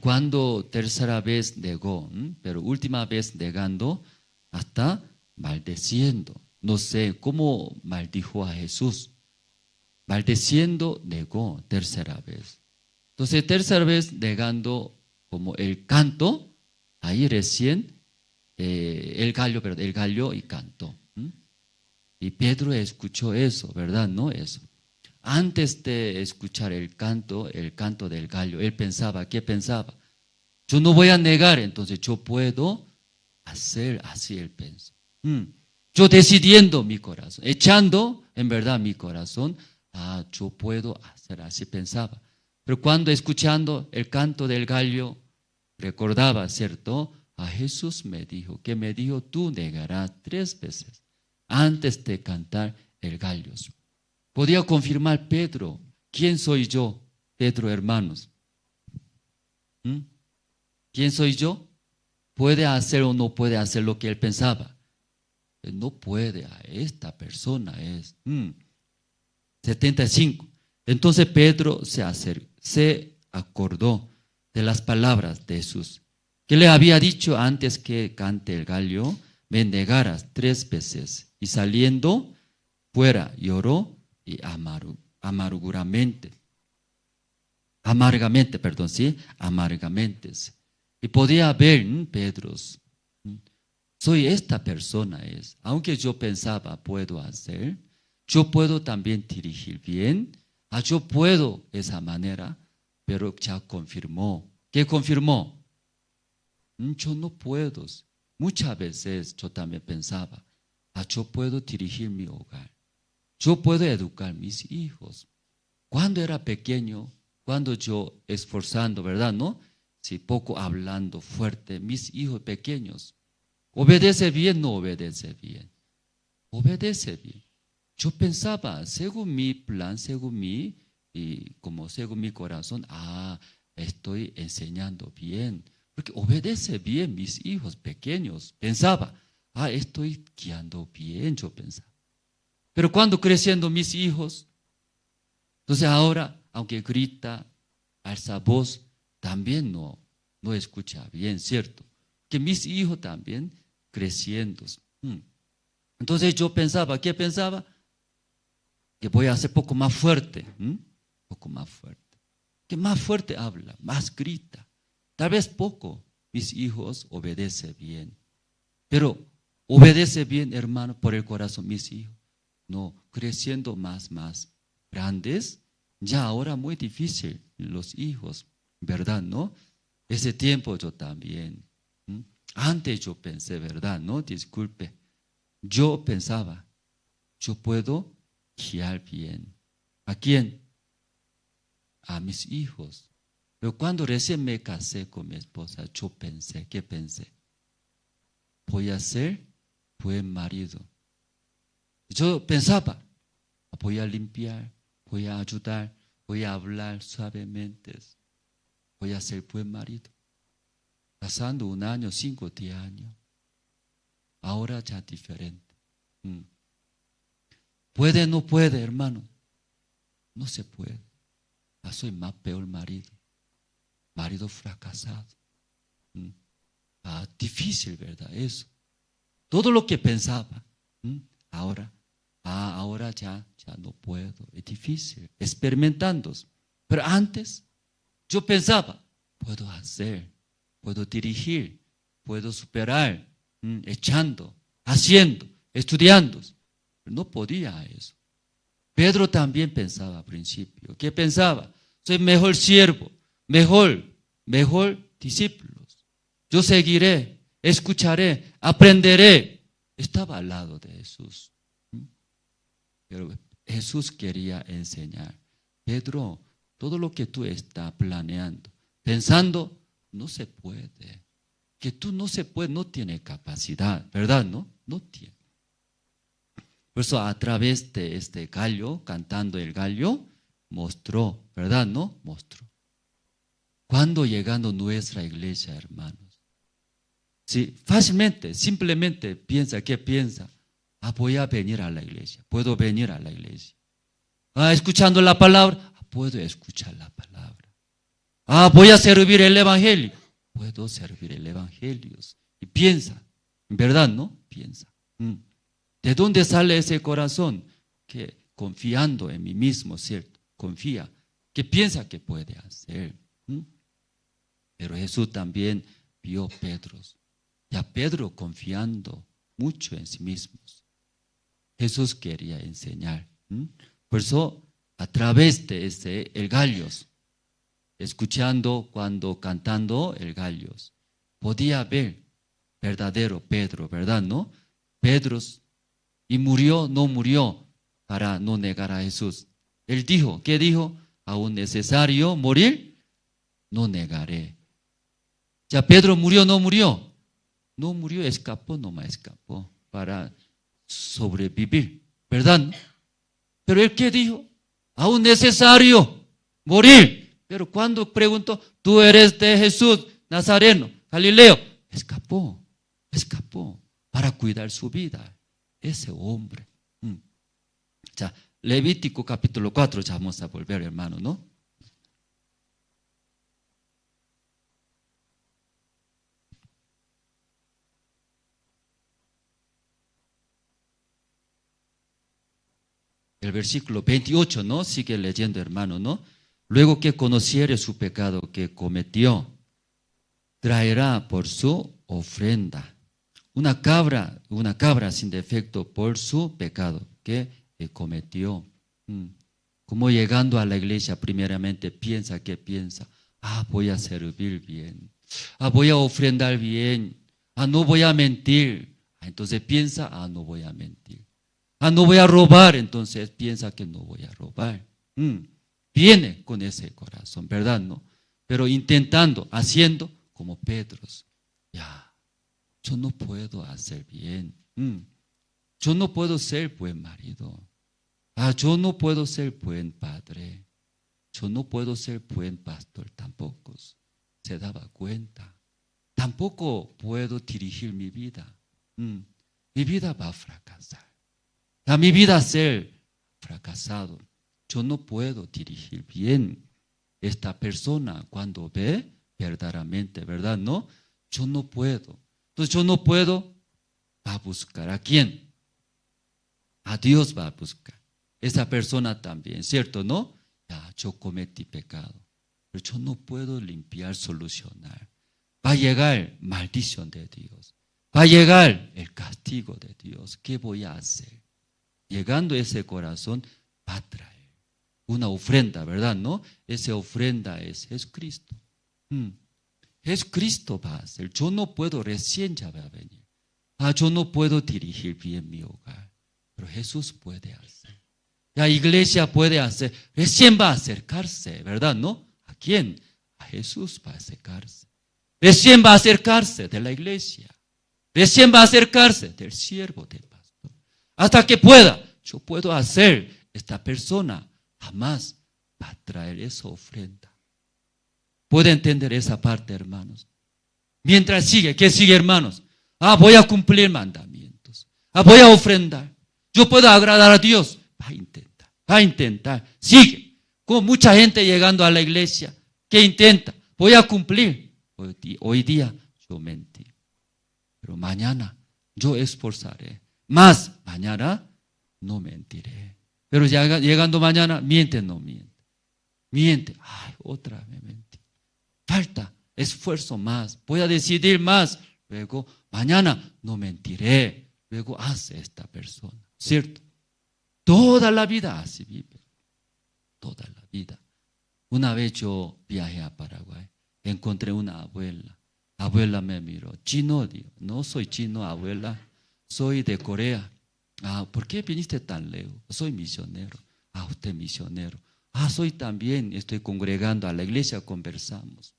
Cuando tercera vez negó, pero última vez negando, hasta maldeciendo. No sé cómo maldijo a Jesús. Maldeciendo, negó tercera vez. Entonces, tercera vez negando como el canto, ahí recién el gallo y cantó. Y Pedro escuchó eso, ¿verdad? No eso. Antes de escuchar el canto del gallo, él pensaba, ¿qué pensaba? Yo no voy a negar, entonces yo puedo hacer, así él pensó. Yo decidiendo mi corazón, echando en verdad mi corazón, yo puedo hacer, así pensaba. Pero cuando escuchando el canto del gallo, recordaba, ¿cierto? A Jesús me dijo, que me dijo, tú negarás 3 veces antes de cantar el gallo. Podía confirmar Pedro, ¿quién soy yo? Pedro, hermanos. ¿Quién soy yo? ¿Puede hacer o no puede hacer lo que él pensaba? No puede, a esta persona es. 75. Entonces Pedro se acordó de las palabras de Jesús, que le había dicho antes que cante el gallo, me negarás 3 veces. Y saliendo fuera lloró y amargamente. Y podía ver, Pedro, soy esta persona es, aunque yo pensaba puedo hacer, yo puedo también dirigir bien, yo puedo esa manera, pero ya confirmó. ¿Qué confirmó? Yo no puedo. Muchas veces yo también pensaba, yo puedo dirigir mi hogar, yo puedo educar a mis hijos. Cuando era pequeño, cuando yo esforzando, ¿verdad? ¿No? Si poco hablando fuerte, mis hijos pequeños, ¿obedece bien? No obedece bien. Obedece bien. Yo pensaba, según mi plan, según mi corazón, estoy enseñando bien. Porque obedece bien mis hijos pequeños. Pensaba, estoy guiando bien, yo pensaba. Pero cuando creciendo mis hijos, entonces ahora, aunque grita, alza voz, también no escucha bien, ¿cierto? Que mis hijos también creciendo. Entonces yo pensaba, ¿qué pensaba? Que voy a ser poco más fuerte, poco más fuerte. Que más fuerte habla, más grita. Tal vez poco, mis hijos obedecen bien. Pero obedece bien, hermano, por el corazón, mis hijos. No, creciendo más grandes, ya ahora muy difícil los hijos, ¿verdad? ¿No? Ese tiempo yo también. Antes yo pensé, ¿verdad? No, disculpe. Yo pensaba, yo puedo guiar bien. ¿A quién? A mis hijos. Pero cuando recién me casé con mi esposa, yo pensé, ¿qué pensé? Voy a ser buen marido. Yo pensaba, voy a limpiar, voy a ayudar, voy a hablar suavemente, voy a ser buen marido. Pasando 1 año, 5, 10 años, ahora ya diferente. ¿Puede o no puede, hermano? No se puede. Soy más peor marido fracasado. Difícil, ¿verdad? Eso. Todo lo que pensaba, ahora ya no puedo. Es difícil, experimentando. Pero antes, yo pensaba, puedo hacer, puedo dirigir, puedo superar, echando, haciendo, estudiando. Pero no podía eso. Pedro también pensaba al principio. ¿Qué pensaba? Soy mejor siervo, mejor discípulos. Yo seguiré, escucharé, aprenderé. Estaba al lado de Jesús. Pero Jesús quería enseñar. Pedro, todo lo que tú estás planeando, pensando, no se puede. Que tú no se puede, no tiene capacidad, ¿verdad? No tiene. Por eso a través de este gallo, cantando el gallo, mostró, ¿verdad? ¿No? Mostró. Cuando llegando nuestra iglesia, hermanos, si fácilmente, simplemente piensa, ¿qué piensa? Voy a venir a la iglesia, puedo venir a la iglesia. Escuchando la palabra, puedo escuchar la palabra. Voy a servir el evangelio, puedo servir el evangelio. Y piensa, ¿verdad? ¿No? Piensa. ¿De dónde sale ese corazón? Que confiando en mí mismo, ¿cierto? Confía, que piensa que puede hacer. Pero Jesús también vio a Pedro. Y a Pedro confiando mucho en sí mismos. Jesús quería enseñar. Por eso, a través de el gallos, escuchando cuando cantando el gallos, podía ver verdadero Pedro, ¿verdad? ¿No? Pedro, y murió, no murió para no negar a Jesús. Él dijo, ¿qué dijo? Aún necesario morir, no negaré. Ya Pedro murió, no murió. No murió, escapó, nomás escapó para sobrevivir, ¿verdad? Pero él ¿qué dijo? Aún necesario morir. Pero cuando preguntó, tú eres de Jesús, Nazareno, Galileo, escapó para cuidar su vida. Ese hombre. Ya, Levítico capítulo 4, ya vamos a volver, hermano, ¿no? El versículo 28, ¿no? Sigue leyendo, hermano, ¿no? Luego que conociere su pecado que cometió, traerá por su ofrenda una cabra sin defecto por su pecado que cometió. Como llegando a la iglesia, primeramente piensa, ¿qué piensa? Voy a servir bien. Voy a ofrendar bien. No voy a mentir. Entonces piensa, no voy a mentir. No voy a robar, entonces piensa que no voy a robar. Viene con ese corazón, ¿verdad? ¿No? Pero intentando, haciendo como Pedro. Yo no puedo hacer bien. Yo no puedo ser buen marido. Yo no puedo ser buen padre. Yo no puedo ser buen pastor tampoco. Se daba cuenta. Tampoco puedo dirigir mi vida. Mi vida va a fracasar. Mi vida va a ser fracasado. Yo no puedo dirigir bien. Esta persona cuando ve verdaderamente, ¿verdad? No, yo no puedo. Entonces yo no puedo, va a buscar. ¿A quién? A Dios va a buscar. Esa persona también, ¿cierto? ¿No? Yo cometí pecado, pero yo no puedo limpiar, solucionar. Va a llegar maldición de Dios. Va a llegar el castigo de Dios. ¿Qué voy a hacer? Llegando ese corazón, va a traer una ofrenda, ¿verdad? ¿No? Esa ofrenda es Jesucristo. Jesucristo va a hacer. Yo no puedo, recién ya va a venir. Yo no puedo dirigir bien mi hogar, pero Jesús puede hacer. La iglesia puede hacer. Recién va a acercarse, ¿verdad? ¿No? ¿A quién? A Jesús va a acercarse. Recién va a acercarse de la iglesia. Recién va a acercarse del siervo del pastor. Hasta que pueda, yo puedo hacer. Esta persona jamás va a traer esa ofrenda. ¿Puede entender esa parte, hermanos? Mientras sigue, ¿qué sigue, hermanos? Voy a cumplir mandamientos. Voy a ofrendar. Yo puedo agradar a Dios. Va a intentar. Sigue. Como mucha gente llegando a la iglesia, que intenta. Voy a cumplir. Hoy día yo mentí. Pero mañana yo esforzaré. Más mañana no mentiré. Pero llegando mañana, miente, no miente. Miente. Otra vez mentí. Falta esfuerzo más. Voy a decidir más. Luego, mañana no mentiré. Luego hace esta persona. ¿Cierto? Toda la vida así vive. Toda la vida. Una vez yo viajé a Paraguay. Encontré una abuela. Abuela me miró. Chino, digo. No soy chino, abuela. Soy de Corea. ¿Por qué viniste tan lejos? Soy misionero. Usted misionero. Soy también. Estoy congregando a la iglesia, conversamos.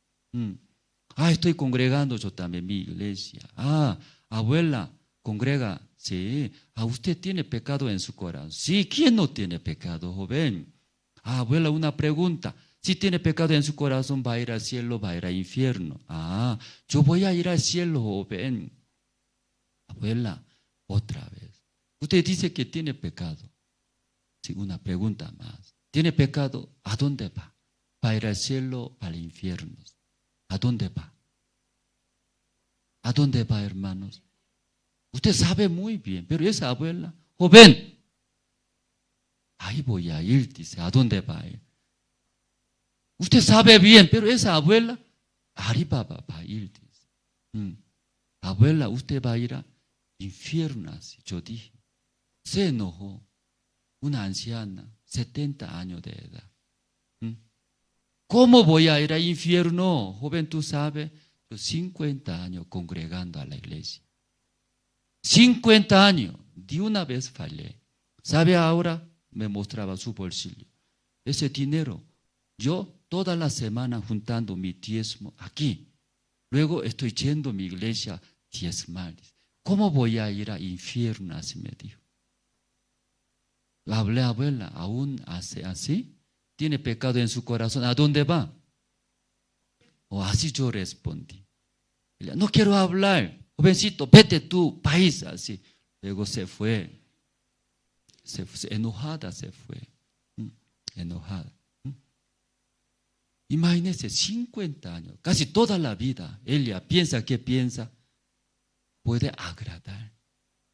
Estoy congregando yo también mi iglesia. Abuela, congrega Sí. Usted tiene pecado en su corazón. Sí, ¿quién no tiene pecado, joven? Abuela, una pregunta. Si tiene pecado en su corazón, ¿va a ir al cielo, va a ir al infierno? Yo voy a ir al cielo, joven. Abuela, otra vez. Usted dice que tiene pecado. Sí, una pregunta más. ¿Tiene pecado? ¿A dónde va? ¿Va a ir al cielo, al infierno? ¿A dónde va? ¿A dónde va, hermanos? Usted sabe muy bien, pero esa abuela, joven, ahí voy a ir, dice, ¿a dónde va a ir? Usted sabe bien, pero esa abuela, arriba va a ir, dice. Abuela, usted va a ir al infierno, así yo dije. Se enojó, una anciana, 70 años de edad. ¿Cómo voy a ir al infierno? Joven, tú sabes, yo 50 años congregando a la iglesia. 50 años, de una vez fallé. ¿Sabe ahora? Me mostraba su bolsillo. Ese dinero, yo toda la semana juntando mi diezmo aquí. Luego estoy yendo a mi iglesia diezmal. ¿Cómo voy a ir al infierno? Así me dijo. Hablé, abuela, ¿aún hace así? ¿Tiene pecado en su corazón? ¿A dónde va? Así yo respondí. No quiero hablar. Jovencito, vete tú, país, así. Luego se fue. Enojada se fue. Enojada. Imagínese, 50 años, casi toda la vida, ella piensa que piensa, puede agradar,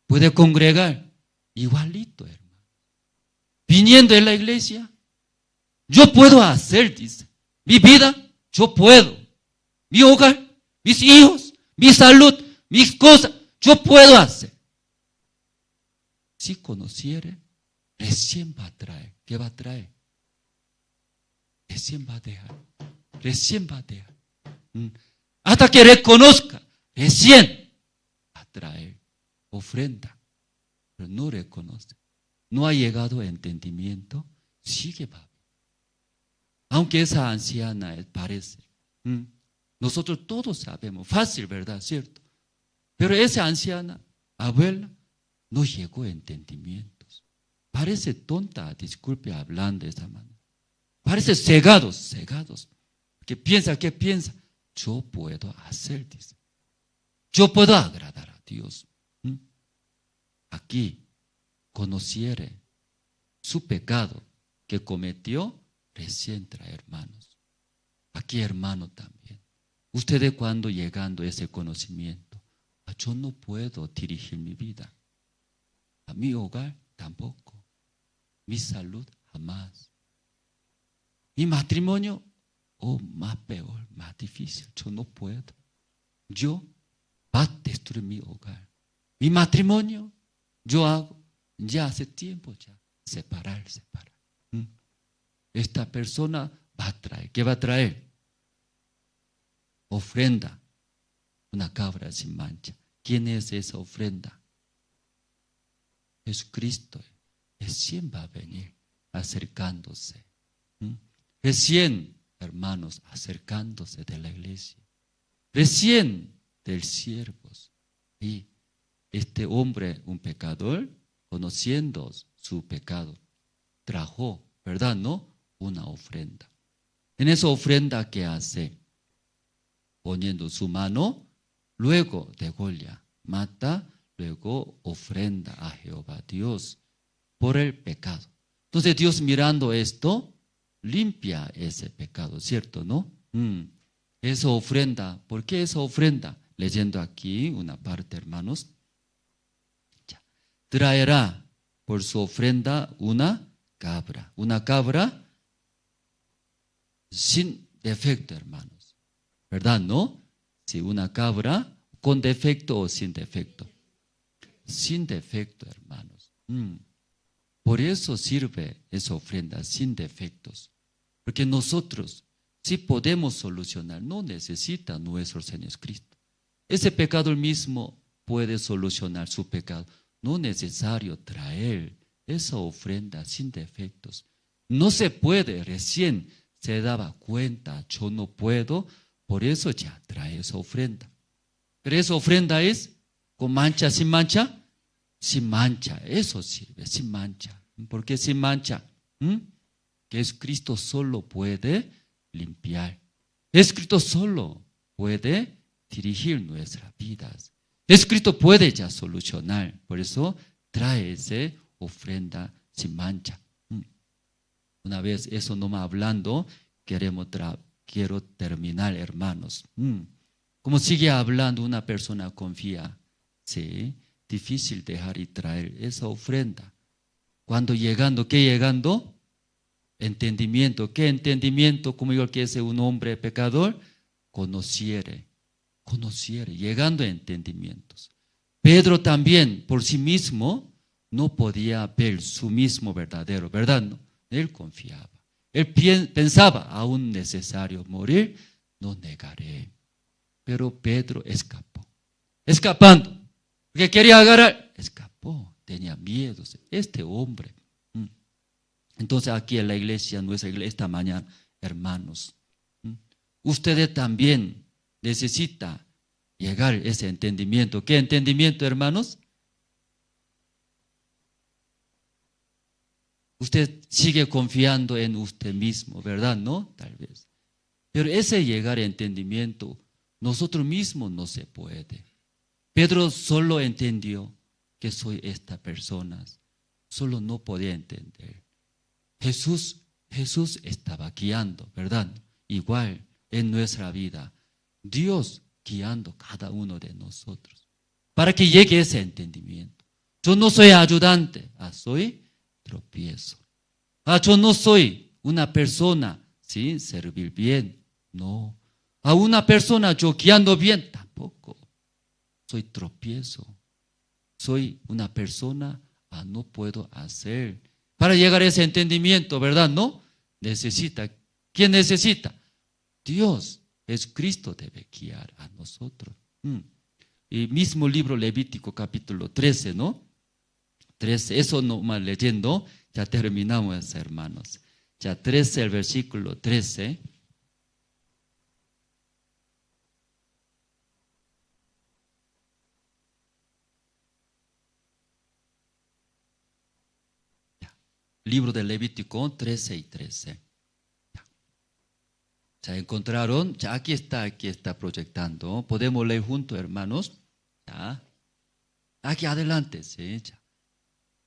puede congregar, igualito, hermano. Viniendo en la iglesia, yo puedo hacer, dice, mi vida, yo puedo. Mi hogar, mis hijos, mi salud, mis cosas, yo puedo hacer. Si conociere, recién va a traer. ¿Qué va a traer? Recién va a dejar. Recién va a dejar. Hasta que reconozca, recién va a traer ofrenda. Pero no reconoce. No ha llegado a entendimiento, sigue va. Aunque esa anciana parece. Nosotros todos sabemos, fácil, ¿verdad? ¿Cierto? Pero esa anciana, abuela, no llegó a entendimientos. Parece tonta, disculpe hablando de esa manera. Parece cegados. ¿Qué piensa? Yo puedo hacer, dice. Yo puedo agradar a Dios. Aquí, conociere su pecado que cometió, recién trae, hermanos. Aquí, hermano, también. Ustedes cuando llegando a ese conocimiento, yo no puedo dirigir mi vida. A mi hogar tampoco. Mi salud jamás. Mi matrimonio, más peor, más difícil. Yo no puedo. Yo va a destruir mi hogar. Mi matrimonio, yo hago, ya hace tiempo ya, separar. Esta persona va a traer. ¿Qué va a traer? Ofrenda. Una cabra sin mancha. ¿Quién es esa ofrenda? Jesucristo. Recién va a venir acercándose. Recién, hermanos, acercándose de la iglesia. Recién del siervos. Y este hombre, un pecador, conociendo su pecado, trajo, ¿verdad? ¿No? Una ofrenda. En esa ofrenda, ¿qué hace? Poniendo su mano, luego degolla, mata, luego ofrenda a Jehová Dios por el pecado. Entonces Dios mirando esto, limpia ese pecado, ¿cierto? ¿No? Esa ofrenda, ¿por qué esa ofrenda? Leyendo aquí una parte, hermanos. Traerá por su ofrenda una cabra sin defecto, hermanos. ¿Verdad? ¿No? Si una cabra con defecto o sin defecto. Sin defecto, hermanos. Por eso sirve esa ofrenda sin defectos. Porque nosotros sí podemos solucionar, no necesita nuestro Señor Cristo. Ese pecador mismo puede solucionar su pecado. No es necesario traer esa ofrenda sin defectos. No se puede, recién se daba cuenta, yo no puedo, por eso ya trae esa ofrenda. Pero esa ofrenda es con mancha, sin mancha, sin mancha, eso sirve, sin mancha. ¿Por qué sin mancha? Que Jesucristo solo puede limpiar. Jesucristo solo puede dirigir nuestras vidas. Jesucristo puede ya solucionar. Por eso trae esa ofrenda sin mancha. Una vez eso nomás hablando, quiero terminar, hermanos. Como sigue hablando, una persona confía. Sí, difícil dejar y traer esa ofrenda. Cuando llegando, ¿qué llegando? Entendimiento. ¿Qué entendimiento? Como yo que es un hombre pecador, conociere, llegando a entendimientos. Pedro también por sí mismo no podía ver su mismo verdadero, ¿verdad? No, él confiaba. Él pensaba, aún necesario morir, no negaré. Pero Pedro escapó. Escapando. Porque quería agarrar, escapó. Tenía miedo. Este hombre. Entonces aquí en la iglesia, nuestra iglesia, esta mañana, hermanos, ustedes también necesitan llegar a ese entendimiento. ¿Qué entendimiento, hermanos? Usted sigue confiando en usted mismo, ¿verdad? ¿No? Tal vez. Pero ese llegar a entendimiento, nosotros mismos no se puede. Pedro solo entendió que soy esta persona. Solo no podía entender. Jesús estaba guiando, ¿verdad? Igual en nuestra vida. Dios guiando cada uno de nosotros. Para que llegue ese entendimiento. Yo no soy ayudante, soy tropiezo. Yo no soy una persona sin servir bien. No. A una persona yo guiando bien, tampoco. Soy tropiezo. Soy una persona, no puedo hacer. Para llegar a ese entendimiento, ¿verdad? ¿No? Necesita. ¿Quién necesita? Dios. Jesucristo debe guiar a nosotros. Y mismo libro Levítico capítulo 13, ¿no? 13, eso nomás leyendo, ya terminamos, hermanos. Ya 13, el versículo 13. Libro de Levítico 13 y 13. ¿Ya encontraron? Ya aquí está proyectando. ¿Podemos leer juntos, hermanos? Ya. Aquí adelante, sí. Ya.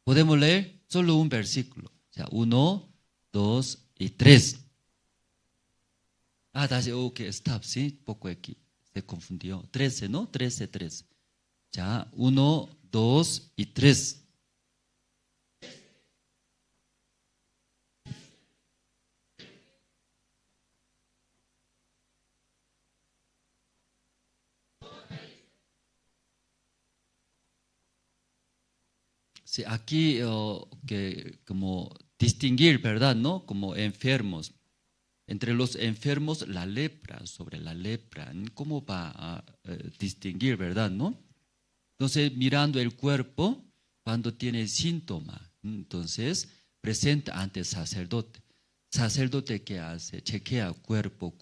Podemos leer solo un versículo. Ya. 1, 2 y 3. Ok, stop, sí. Poco aquí. Se confundió. 13, ¿no? 13, 13. Ya. 1, 2 y 3. Sí, aquí que como distinguir, ¿verdad? ¿No? Como enfermos. Entre los enfermos, la lepra, sobre la lepra. ¿Cómo va a distinguir, verdad? ¿No? Entonces, mirando el cuerpo, cuando tiene síntoma, entonces presenta ante el sacerdote. Sacerdote, ¿qué hace? Chequea cuerpo,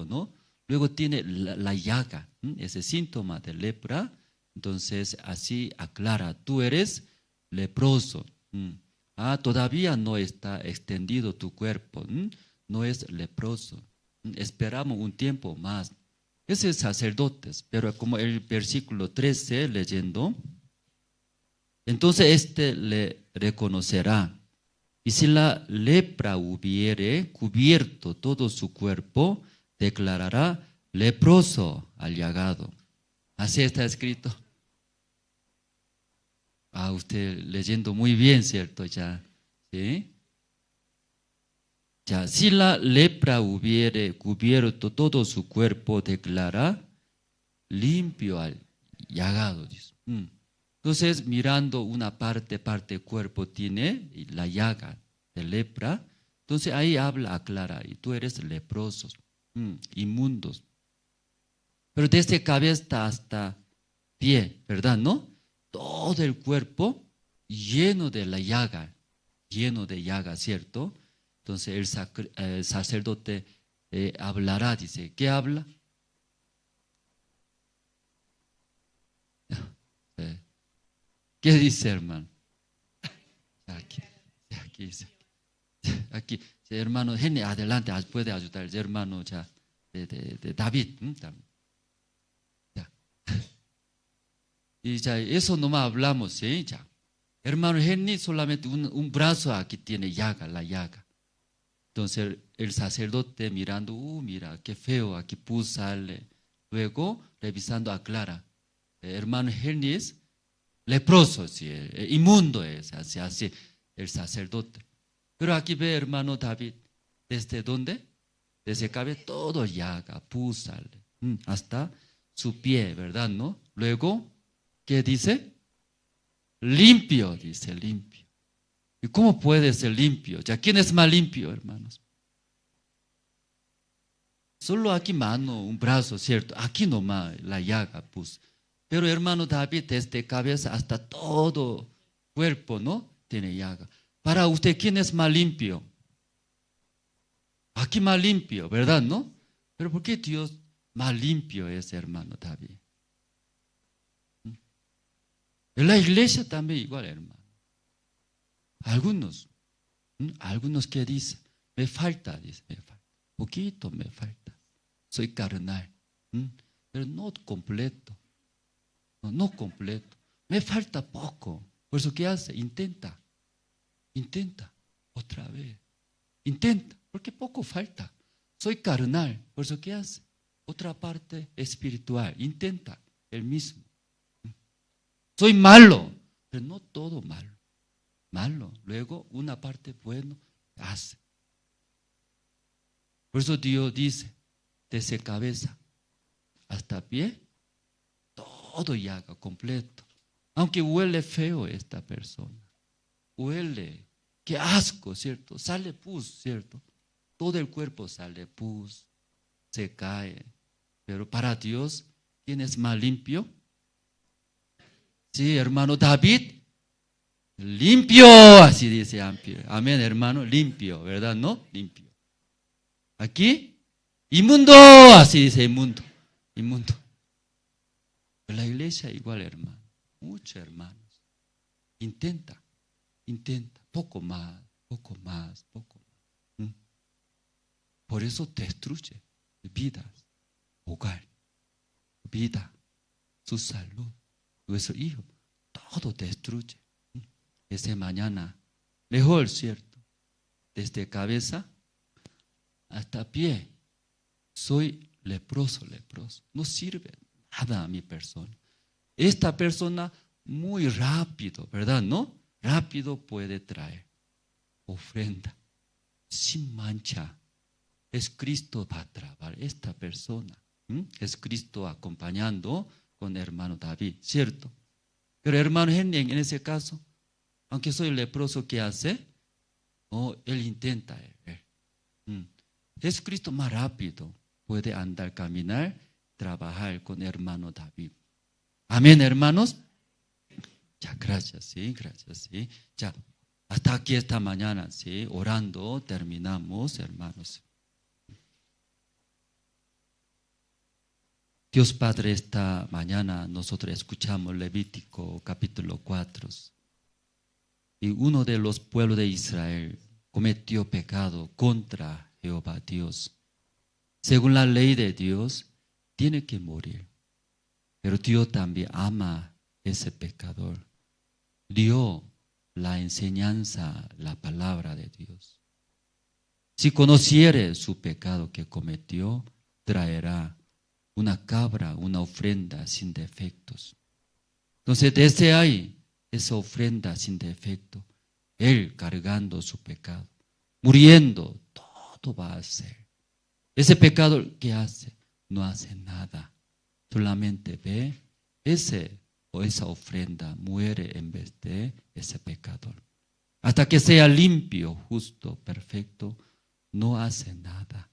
¿no? Luego tiene la llaga, ese síntoma de lepra. Entonces, así aclara, tú eres leproso. Todavía no está extendido tu cuerpo. No es leproso. Esperamos un tiempo más. Ese es sacerdotes, pero como el versículo 13 leyendo, entonces le reconocerá. Y si la lepra hubiere cubierto todo su cuerpo, declarará leproso al llagado. Así está escrito. Usted leyendo muy bien, ¿cierto? Ya, ¿sí? Ya, si la lepra hubiere cubierto todo su cuerpo, declara limpio al llagado. Dice. Entonces, mirando una parte del cuerpo tiene la llaga de lepra. Entonces, ahí aclara, y tú eres leproso, inmundos. Pero desde cabeza hasta pie, ¿verdad? ¿No? Todo el cuerpo lleno de la llaga, ¿cierto? Entonces el sacerdote hablará, dice, ¿qué habla? ¿Qué dice, hermano? Aquí, hermano, adelante, puede ayudar el hermano ya, de David. Y ya, eso nomás hablamos, ¿sí? Ya. Hermano Henry solamente un brazo aquí tiene llaga, la llaga. Entonces el sacerdote mirando, mira, qué feo, aquí pus sale. Luego, revisando, aclara. Hermano Henry es leproso, ¿sí? Inmundo es, así el sacerdote. Pero aquí ve, hermano David, ¿desde dónde? Desde cabeza todo llaga, pus sale, hasta su pie, ¿verdad? ¿No? Luego, ¿qué dice? Limpio, dice, limpio. ¿Y cómo puede ser limpio? ¿Ya quién es más limpio, hermanos? Solo aquí mano, un brazo, ¿cierto? Aquí nomás la llaga puso. Pero hermano David, desde cabeza hasta todo cuerpo, ¿no? Tiene llaga. Para usted, ¿quién es más limpio? Aquí más limpio, ¿verdad, no? Pero ¿por qué Dios más limpio es, hermano David? En la iglesia también igual, hermano. Algunos que dicen, me falta, dice, me falta. Poquito me falta. Soy carnal. Pero no completo. No completo. Me falta poco. Por eso, ¿qué hace? Intenta otra vez. Intenta, porque poco falta. Soy carnal. Por eso, ¿qué hace? Otra parte espiritual. Intenta el mismo. Soy malo, pero no todo malo. Luego, una parte buena hace. Por eso Dios dice, desde cabeza hasta pie, todo llaga completo. Aunque huele feo esta persona, huele, qué asco, ¿cierto? Sale pus, ¿cierto? Todo el cuerpo sale pus, se cae. Pero para Dios, ¿quién es más limpio? Sí, hermano David, limpio, así dice Ampio. Amén, hermano, limpio, ¿verdad? ¿No? Limpio. Aquí, inmundo, así dice inmundo. Pero la iglesia igual, hermano. Muchos hermanos. Intenta. Poco más. Por eso destruye vidas, hogar, vida, su salud, nuestro hijo. Todo destruye. Ese mañana, mejor, ¿cierto? Desde cabeza hasta pie, soy leproso. No sirve nada a mi persona. Esta persona muy rápido, ¿verdad? ¿No? Rápido puede traer ofrenda, sin mancha. Es Cristo va a trabajar esta persona. Es Cristo acompañando con hermano David, ¿cierto? Pero hermano Henry, en ese caso, aunque soy leproso, ¿qué hace? Él intenta. Jesucristo más rápido puede andar, caminar, trabajar con hermano David. Amén, hermanos. Ya, gracias, sí. Ya, hasta aquí esta mañana, sí, orando, terminamos, hermanos. Dios Padre, esta mañana nosotros escuchamos Levítico capítulo 4. Y uno de los pueblos de Israel cometió pecado contra Jehová Dios. Según la ley de Dios, tiene que morir. Pero Dios también ama a ese pecador. Dio la enseñanza, la palabra de Dios. Si conociere su pecado que cometió, traerá una cabra, una ofrenda sin defectos. Entonces, desde ahí, esa ofrenda sin defecto, él cargando su pecado, muriendo, todo va a hacer. Ese pecado, ¿qué hace? No hace nada. Solamente ve esa ofrenda muere en vez de ese pecador. Hasta que sea limpio, justo, perfecto, no hace nada.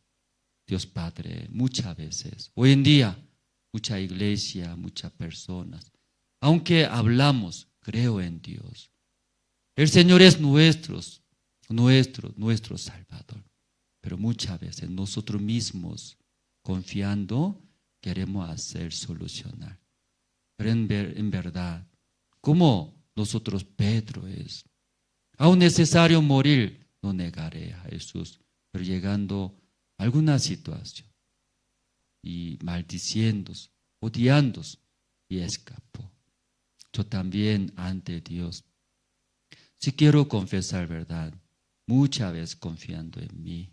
Dios Padre, muchas veces, hoy en día, mucha iglesia, muchas personas, aunque hablamos, creo en Dios. El Señor es nuestro Salvador. Pero muchas veces nosotros mismos, confiando, queremos hacer solucionar. Pero en verdad, ¿cómo Nosotros Pedro es. Aún necesario morir, no negaré a Jesús. Pero llegando a alguna situación y maldiciendo, odiando, y escapó. Yo también ante Dios, si quiero confesar verdad, muchas veces confiando en mí.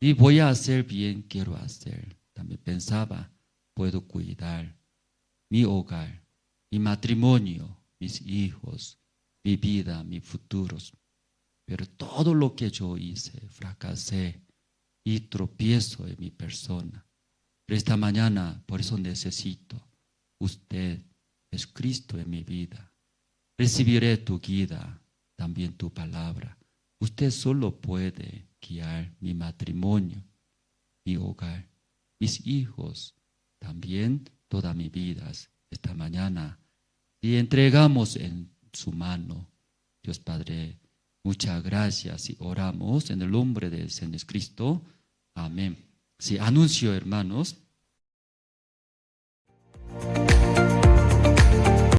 Y voy a hacer bien, quiero hacer. También pensaba, puedo cuidar mi hogar, mi matrimonio, mis hijos, mi vida, mis futuros. Pero todo lo que yo hice, fracasé y tropiezo en mi persona. Pero esta mañana, por eso necesito usted, es Cristo en mi vida. Recibiré tu guía, también tu palabra. Usted solo puede guiar mi matrimonio, mi hogar, mis hijos, también toda mi vida. Esta mañana, y entregamos en su mano, Dios Padre, muchas gracias y oramos en el nombre del Señor Cristo. Amén. Sí, anuncio, hermanos.